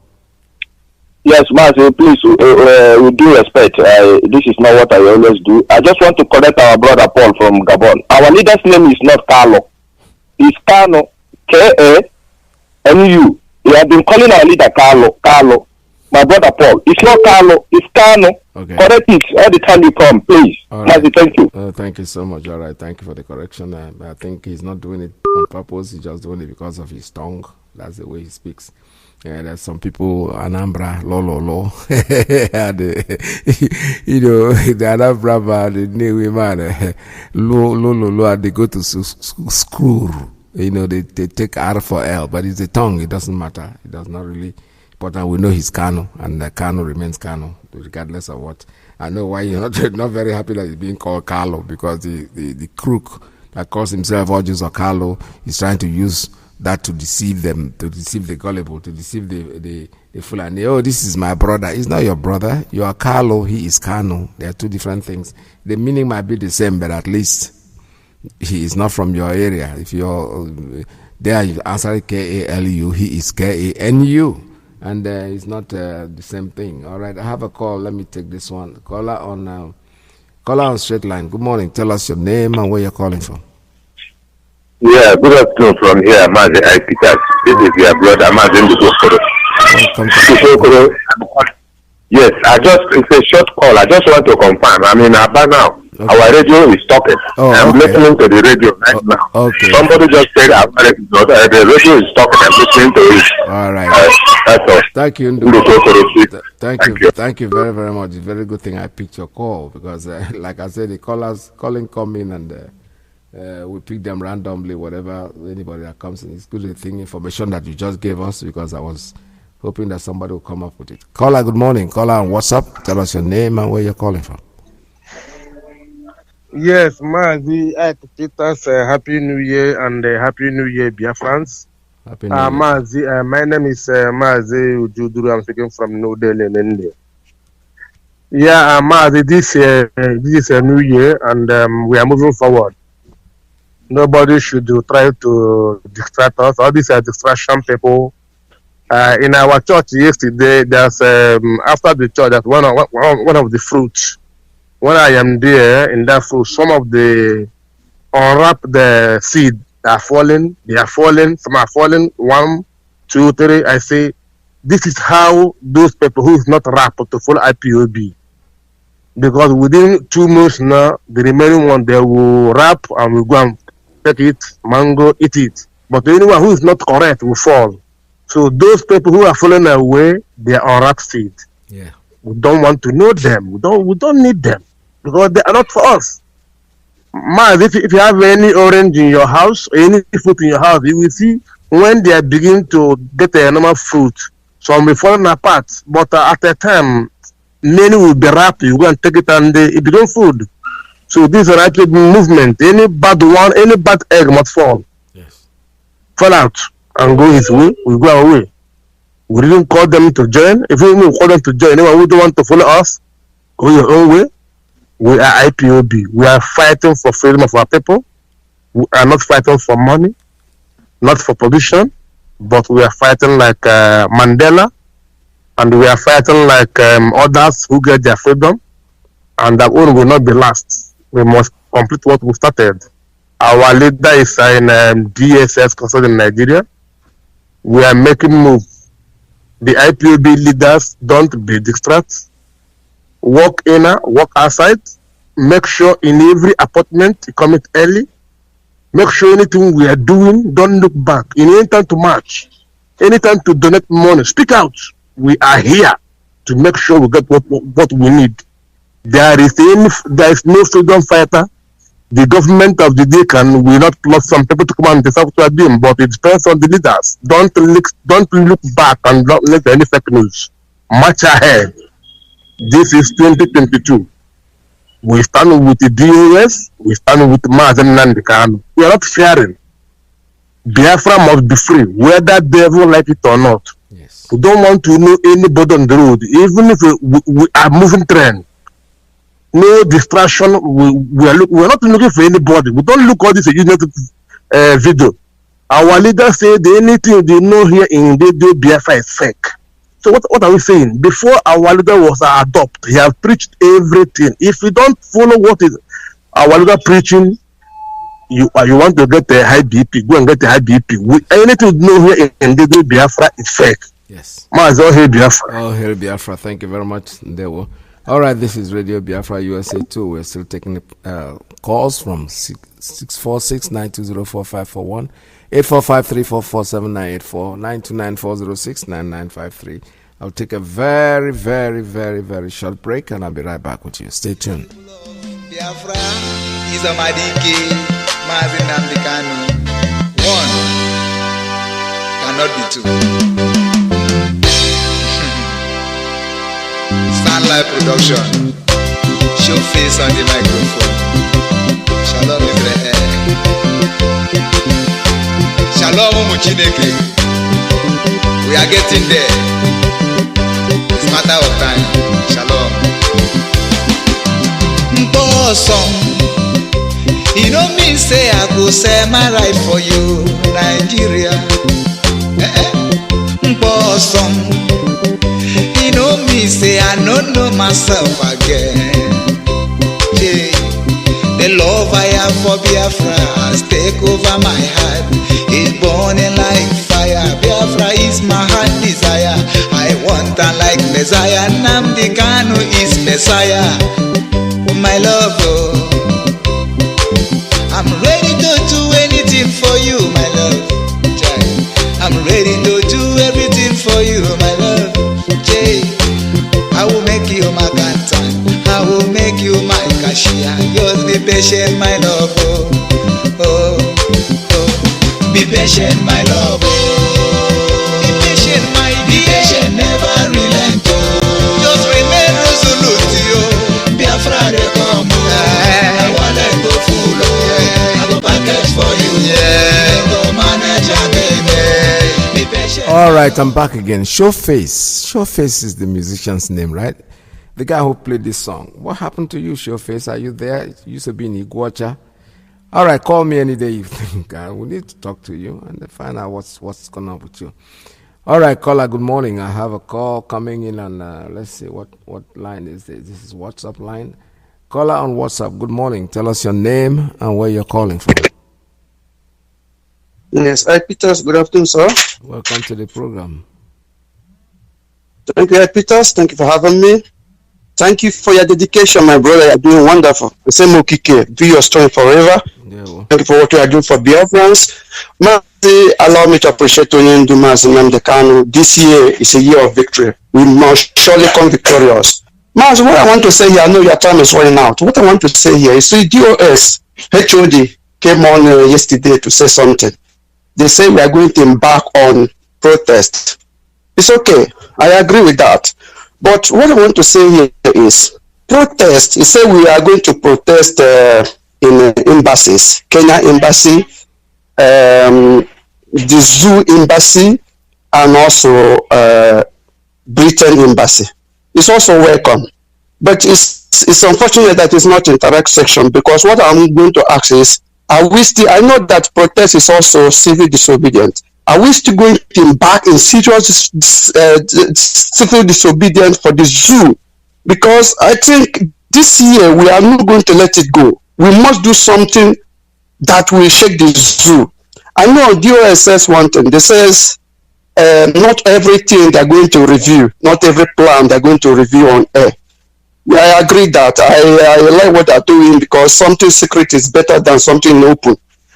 Yes, Mazi, please, with due respect, this is not what I always do. I just want to correct our brother Paul from Gabon. Our leader's name is not Carlo. It's Kanu, K-A-N-U. He has been calling our leader Carlo. My brother Paul. It's not Carlo, it's Kanu. Okay. Correct it all the time you come, please. Right. Mazi, thank you. Thank you so much. All right, thank you for the correction. I think he's not doing it on purpose. He's just doing it because of his tongue. That's the way he speaks. Yeah, there's some people, Anambra, lo. And, the Anambra man, the new man, lo, and they go to school. They take R for L, but it's the tongue. It doesn't matter. It does not really important. We know he's Kanu, and Kanu remains Kanu, regardless of what. I know why you're not very happy that he's being called Carlo, because the crook that calls himself Ojus or Carlo is trying to use that to deceive them, to deceive the gullible, to deceive the Fulani. Oh, this is my brother. He's not your brother. You are Carlo, he is Kanu. They are two different things. The meaning might be the same, but at least he is not from your area. If you're there, you answer K-A-L-U, he is K-A-N-U. And it's not the same thing. All right, I have a call. Let me take this one. Caller on straight line. Good morning. Tell us your name and where you're calling from. Yeah, good afternoon from here, MAZI IYKE. This is your brother, MAZI IYKE. Welcome to Yes, it's a short call. I just want to confirm. I'm in Aba now. Okay. Our radio is stopping. I'm listening to the radio right now. Okay. Somebody just said the radio is stopping. I'm listening to it. All right. That's all. Thank you. Thank you very, very much. It's a very good thing I picked your call because, like I said, the callers come in and we pick them randomly, whatever, anybody that comes in. It's good thing information that you just gave us because I was hoping that somebody will come up with it. Caller, good morning. Caller on WhatsApp. Tell us your name and where you're calling from. Yes, MAZI IYKE PETERS, Happy New Year and Happy New Year, Biafrans. Happy New Year. MAZI, my name is MAZI Ujuduru. I'm speaking from New Delhi in India. Yeah, MAZI, this is a new year and we are moving forward. Nobody should try to distract us. All these are distraction people. In our church yesterday, there's after the church, that's one of the fruits. When I am there in that fruit, some of the unwrapped the seed are falling. They are falling. Some are falling. 1, 2, 3. I say, this is how those people who is not wrapped to follow IPOB. Because within 2 months now, the remaining one they will wrap and will go and take it, mango, eat it. But anyone who is not correct will fall. So those people who are falling away, they are unwrapped seed. Yeah. We don't want to know them. We don't need them because they are not for us. Man, if you have any orange in your house, any fruit in your house, you will see when they are beginning to get a normal fruit, some will fall apart. But at a time, many will be wrapped. You go and take it and it becomes food. So this is a right movement. Any bad one, any bad egg must fall. Yes. Fall out and go his way. We go our way. We didn't call them to join. If we didn't call them to join, anyone who don't want to follow us, go your own way. We are IPOB. We are fighting for freedom of our people. We are not fighting for money, not for position, but we are fighting like Mandela, and we are fighting like others who get their freedom, and that one will not be last. We must complete what we started. Our leader is in DSS concerned in Nigeria. We are making moves. The IPOB leaders, don't be distracted. Work inner, work outside. Make sure in every appointment you commit early. Make sure anything we are doing, don't look back. In any time to march, anytime to donate money, speak out. We are here to make sure we get what we need. There is no freedom fighter. The government of the day will not plus some people to come and decide what we are doing, but it depends on the leaders. Don't look back and don't let any fake news. March ahead. This is 2022. We stand with the DOS, we stand with MAZI Nnamdi. We are not fearing. Biafra must be free, whether devil like it or not. Yes. We don't want to know anybody on the road, even if we are moving train. No distraction. We are not looking for anybody. We don't look all this video. Our leaders say anything they know here in the Biafra is fake. So what are we saying? Before our leader was adopted, he has preached everything. If you don't follow what is our leader preaching, you want to get a high BP, go and get a high BP. Anything you know here in the Biafra is fake. Yes. All hail Biafra. All hail Biafra. Thank you very much, Dewo. All right, this is Radio Biafra USA 2. We're still taking calls from 646-920-4541, 845-344-7984, 929-406-9953. I'll take a very, very, very, very short break, and I'll be right back with you. Stay tuned. Biafra is a MAZI IYKE, MAZI Nnamdi. One cannot be two. Live production. Show face on the microphone. Shalom Israel. Shalom Muchineke. We are getting there. It's a matter of time. Shalom. Bosom. You know me say I go say my right for you, Nigeria. Bosom. You know me say I don't know myself again. Yeah. The love I have for Biafra has taken over my heart. It's burning like fire. Biafra is my heart desire. I want her like Messiah. Nnamdi Kanu is Messiah. My love, oh. I'm ready to do anything for you, my love. I'm ready to do everything for you, my love. I will make you my canton. I will make you my cashier. Just be patient, my love. Oh, oh, oh. Be patient, my love. Oh. Be patient, my dear. Be patient, never relent. Oh. Just remain resolute. Oh. Biafra they come. Oh. I want to go full. Oh. I go package for you. Yeah. I go manage again. Be patient. All right, I'm back again. Showface. Showface is the musician's name, right? The guy who played this song. What happened to you, Showface? Are you there? You used to be in Iguacha. All right, call me any day you think. We need to talk to you and find out what's going on with you. All right, caller, good morning. I have a call coming in on, let's see, what line is this? This is WhatsApp line. Caller on WhatsApp, good morning. Tell us your name and where you're calling from. Yes, Peters, good afternoon, sir. Welcome to the program. Thank you, Peters. Thank you for having me. Thank you for your dedication, my brother. You're doing wonderful. The same Okike, do your story forever. Yeah, well. Thank you for what you are doing for Biafrans. MAZI, allow me to appreciate Tony MAZI Nnamdi Kanu. This year is a year of victory. We must surely come victorious. MAZI, what I want to say here, I know your time is running out. What I want to say here is the DOS, HOD, came on yesterday to say something. They say we are going to embark on protest. It's okay. I agree with that. But what I want to say here is protest. He said we are going to protest in embassies. Kenya embassy, the Zoo embassy, and also Britain embassy. It's also welcome. But it's it's unfortunate that it's not interact section, because what I'm going to ask is, are we still, I know that protest is also civil disobedience. Are we still going to embark in serious civil disobedience for the zoo? Because I think this year we are not going to let it go. We must do something that will shake the zoo. I know DOS says one thing. They says not everything they're going to review, not every plan they're going to review on air. Yeah, I agree that. I like what they're doing, because something secret is better than something open.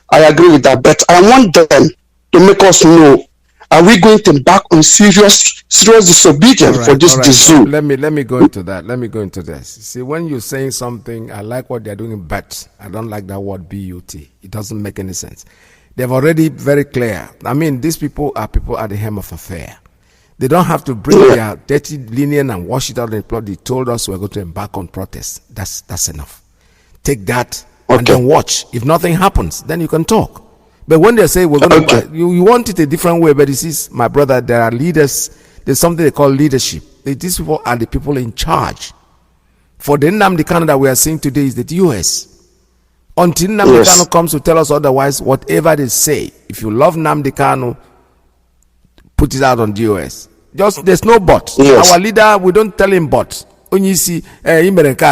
I agree with that. But I want them to make us know, are we going to embark on serious disobedience for this zoo? Let me go into that. Let me go into this. See, when you're saying something, I like what they're doing, but I don't like that word BUT. It doesn't make any sense. They've already very clear. I mean, these people are people at the helm of affair. They don't have to bring their dirty linen and wash it out in the plot. They told us we're going to embark on protest. That's enough. Take that and then watch. If nothing happens, then you can talk. But when they say we're going to, you want it a different way. But this is, my brother, there are leaders. There's something they call leadership. These people are the people in charge. For the Nnamdi Kanu that we are seeing today is the US. Until Nnamdi Kanu comes to tell us otherwise, whatever they say, if you love Nnamdi Kanu, put it out on DOS. Just there's no but. Our leader, we don't tell him but. Onyisi,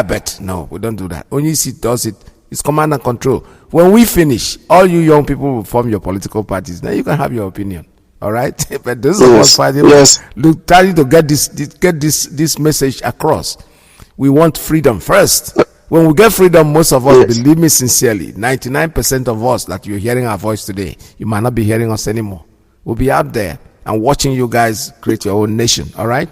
bet. No, we don't do that. Onyisi does it. It's command and control. When we finish, all you young people will form your political parties. Now you can have your opinion. All right, but this is what's fighting. Look, trying to get this message across. We want freedom first. When we get freedom, most of us, believe me sincerely, 99% of us that you're hearing our voice today, you might not be hearing us anymore. We'll be out there and watching you guys create your own nation. All right.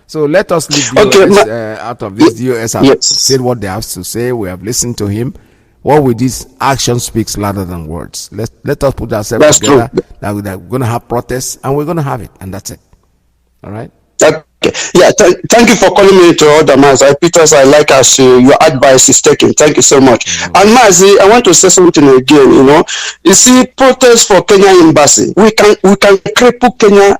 So let us leave US out of this. US have said what they have to say. We have listened to him. What with this, action speaks louder than words. Let us put ourselves together. That we're going to have protests, and we're going to have it, and that's it. All right. Okay. Yeah. Thank you for calling me to order, Mazi. Peters, I like as your advice is taken. Thank you so much. And Mazi, I want to say something again. You see, protest for Kenya embassy. We can cripple Kenya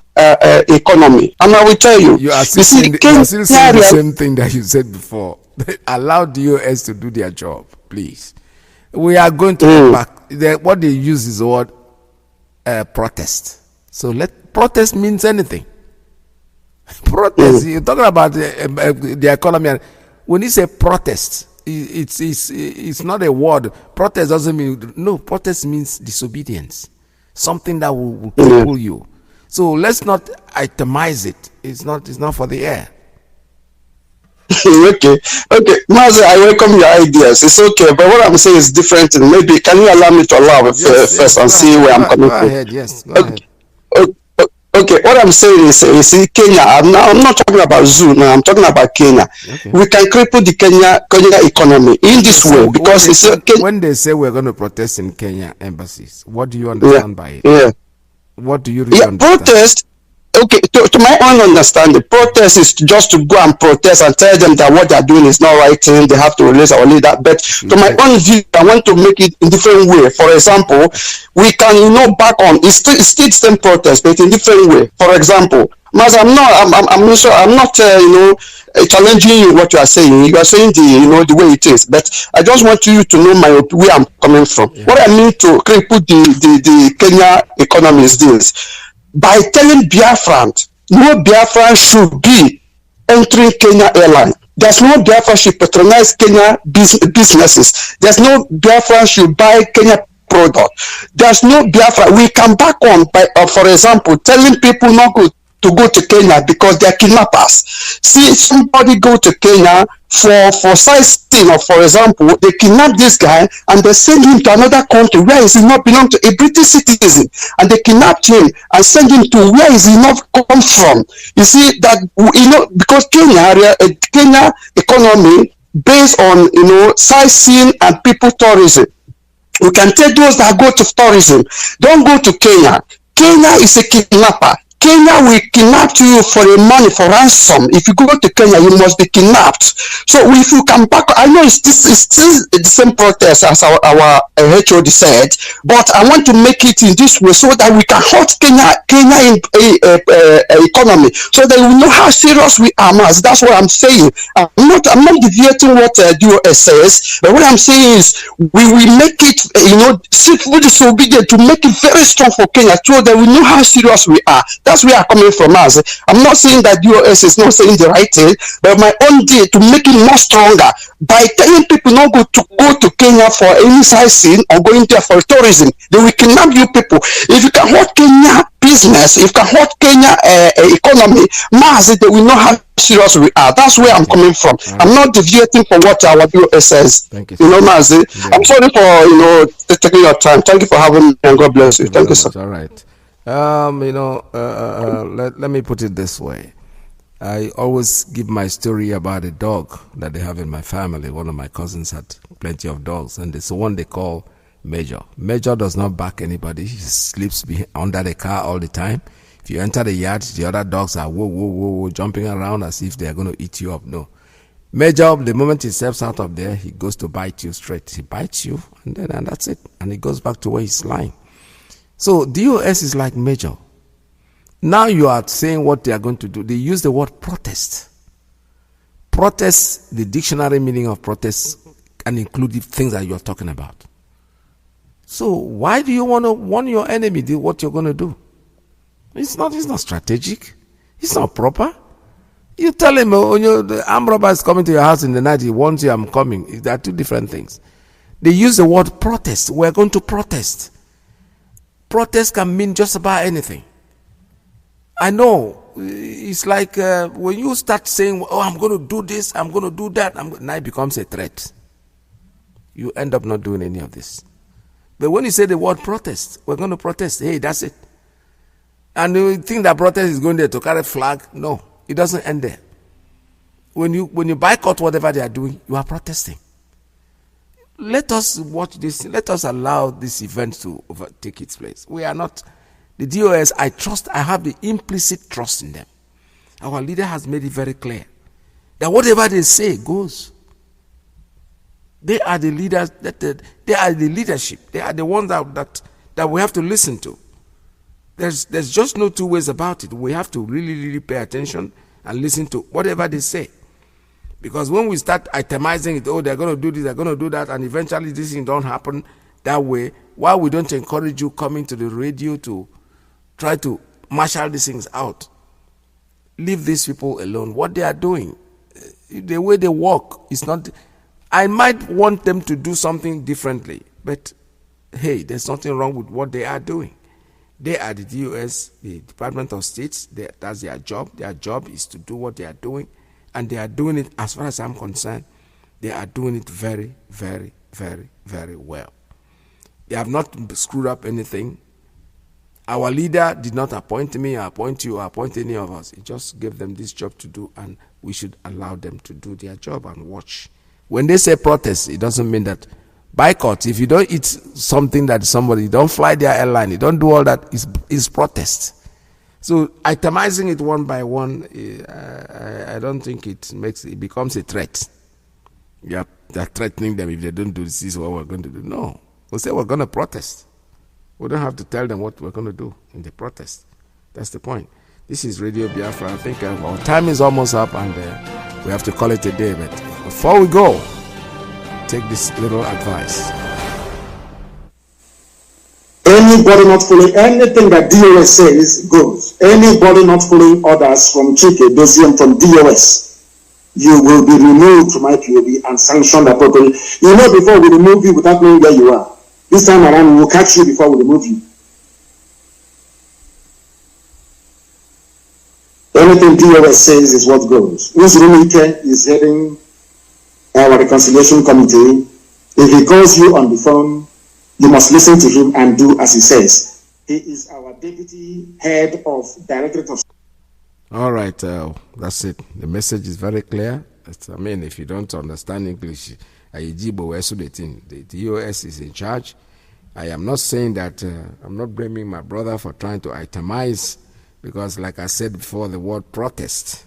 economy, and I will tell you. You are still saying the same thing that you said before. Allow the US to do their job, please. We are going to go back. What they use is the word protest. So protest means anything. Protest. You're talking about the economy. And when you say protest, it's not a word. Protest doesn't mean protest means disobedience. Something that will cripple you. So let's not itemize it. It's not for the air. Okay, Mazi, I welcome your ideas. It's okay, but what I'm saying is different. Maybe can you allow me to allow first and see where I'm coming from? Go ahead. Yes. Go ahead. Okay, what I'm saying is, you see, Kenya. I'm not talking about zoo now. I'm talking about Kenya. Okay. We can cripple the Kenya economy in this way because when they say we're going to protest in Kenya embassies, what do you understand by it? Yeah. What do you really understand? Protest. Okay, to my own understanding, protest is just to go and protest and tell them that what they're doing is not right thing. They have to release our leader. But to my own view, I want to make it in different way. For example, we can back on it's still the same protest, but in different way. For example, Mazi, I'm not challenging you what you are saying. You are saying the way it is, but I just want you to know where I'm coming from. Yeah. What I mean to cripple the Kenya economy is this. By telling Biafrans, no Biafran should be entering Kenya airline. There's no Biafran should patronize Kenya businesses. There's no Biafran should buy Kenya product. There's no Biafra. We can back on by, for example, telling people not to go to Kenya because they're kidnappers. See, somebody go to Kenya for sightseeing, or for example, they kidnap this guy and they send him to another country where he not belong to a British citizen, and they kidnapped him and send him to where he not come from. You see that because Kenya economy based on sightseeing and people tourism. We can tell those that go to tourism, don't go to Kenya. Kenya is a kidnapper. Kenya will kidnap you for the money for ransom. If you go to Kenya, you must be kidnapped. So if you come back, I know it's still the same protest as our HOD said, but I want to make it in this way so that we can hurt Kenya economy, so that we know how serious we are. Mas. That's what I'm saying. I'm not deviating what DOS says, but what I'm saying is we will make it, civil disobedience to make it very strong for Kenya, so that we know how serious we are. That's where I'm coming from. Us. I'm not saying that DOS is not saying the right thing, but my own day to make it more stronger by telling people not go to Kenya for any sightseeing or going there for tourism. They will kidnap you people. If you can hold Kenya business, if you can hold Kenya economy, Mas, they will know how serious we are. That's where I'm coming from. I'm not deviating from what our DOS says. Thank you, Mas. I'm sorry for taking your time. Thank you for having me, and God bless you. Thank you, sir. All right. Let me put it this way. I always give my story about a dog that they have in my family. One of my cousins had plenty of dogs, and it's the one they call Major. Major does not bark anybody. He sleeps under the car all the time. If you enter the yard, the other dogs are whoa, whoa, whoa, whoa, jumping around as if they're going to eat you up. No. Major, the moment he steps out of there, he goes to bite you straight. He bites you, and that's it. And he goes back to where he's lying. So DOS is like Major. Now you are saying what they are going to do. They use the word protest. Protest, the dictionary meaning of protest can include the things that you are talking about. So why do you want to warn your enemy what you're going to do? It's not strategic. It's not proper. You tell him, the armed robber is coming to your house in the night, he warns you, I'm coming. There are two different things. They use the word protest. We're going to protest. Protest can mean just about anything. I know. It's like when you start saying, I'm going to do this, I'm going to do that, now it becomes a threat. You end up not doing any of this. But when you say the word protest, we're going to protest. Hey, that's it. And you think that protest is going there to carry flag? No, it doesn't end there. When you boycott whatever they are doing, you are protesting. Let us watch this. Let us allow this event to take its place. We are not the DOS. I have the implicit trust in them. Our leader has made it very clear that whatever they say goes. They are the leaders. They are the leadership. They are the ones that we have to listen to. There's just no two ways about it. We have to really, really pay attention and listen to whatever they say. Because when we start itemizing it, they're going to do this, they're going to do that, and eventually this thing don't happen that way, why we don't encourage you coming to the radio to try to marshal these things out? Leave these people alone. What they are doing, the way they walk, is not... I might want them to do something differently, but hey, there's nothing wrong with what they are doing. They are the DOS, the Department of State. That's their job. Their job is to do what they are doing. And they are doing it, as far as I'm concerned, they are doing it very, very, very, very well. They have not screwed up anything. Our leader did not appoint me, or appoint you, or appoint any of us. He just gave them this job to do, and we should allow them to do their job and watch. When they say protest, it doesn't mean that boycott. If you don't eat something that somebody, don't fly their airline, you don't do all that, is protest. So itemizing it one by one, I don't think it becomes a threat. They're threatening them if they don't do this is what we're going to do. No, we'll say we're going to protest. We don't have to tell them what we're going to do in the protest. That's the point. This is Radio Biafra. I think our time is almost up, and we have to call it a day. But before we go, take this little advice. Anybody not following anything that DOS says goes. Anybody not following orders from Chike, Dosium, from DOS, you will be removed from IPOB and sanctioned appropriately. You know, before we remove you without knowing where you are. This time around, we will catch you before we remove you. Anything DOS says is what goes. MAZI IYKE is heading our reconciliation committee. If he calls you on the phone, you must listen to him and do as he says. He is our deputy head of Directorate of... All right, that's it. The message is very clear. I mean, if you don't understand English, the DOS is in charge. I am not saying that, I'm not blaming my brother for trying to itemize Because like I said before, the word protest,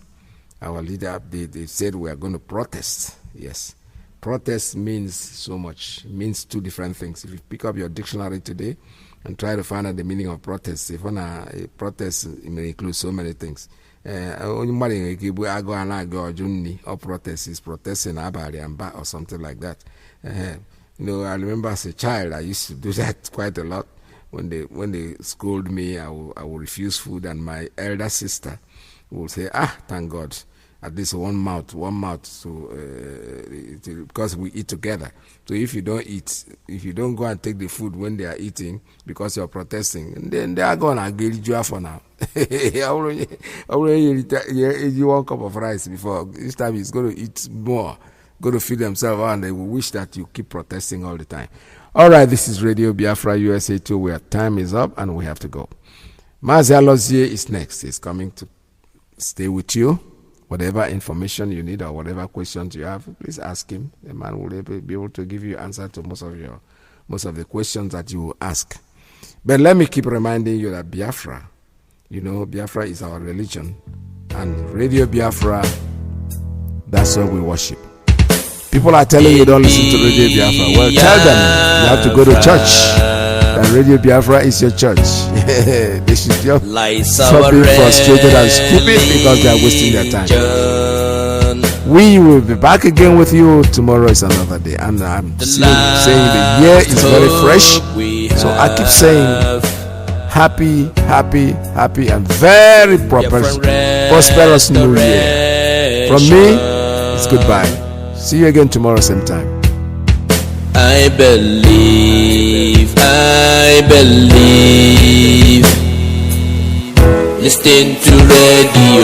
our leader, they said we are going to protest. Yes. Protest means so much. It means two different things. If you pick up your dictionary today and try to find out the meaning of protest, if a protest, it may include so many things. Or protest is protesting or something like that. I remember as a child, I used to do that quite a lot. When they scold me, I will refuse food, and my elder sister will say, thank God, at least one mouth, because we eat together. So if you don't eat, if you don't go and take the food when they are eating because you're protesting, then they are gonna get you for now. I already you 1 cup of rice before. This time he's going to eat more, going to feed themselves, and they will wish that you keep protesting all the time. All right, this is Radio Biafra USA 2, where time is up and we have to go. MAZI Alozie is next. He's coming to stay with you. Whatever information you need or whatever questions you have, please ask him. The man will be able to give you answer to most of the questions that you ask. But let me keep reminding you that Biafra, Biafra is our religion, and Radio Biafra, that's what we worship. People are telling you don't listen to Radio Biafra. Well, tell them you have to go to church. And Radio Biafra is your church. They should just stop being frustrated and stupid because they are wasting their time. We will be back again with you. Tomorrow is another day. And I'm still saying the year is very fresh. So I keep saying happy, and very prosperous New Year. From me, it's goodbye. See you again tomorrow, same time. I believe. Listen to radio.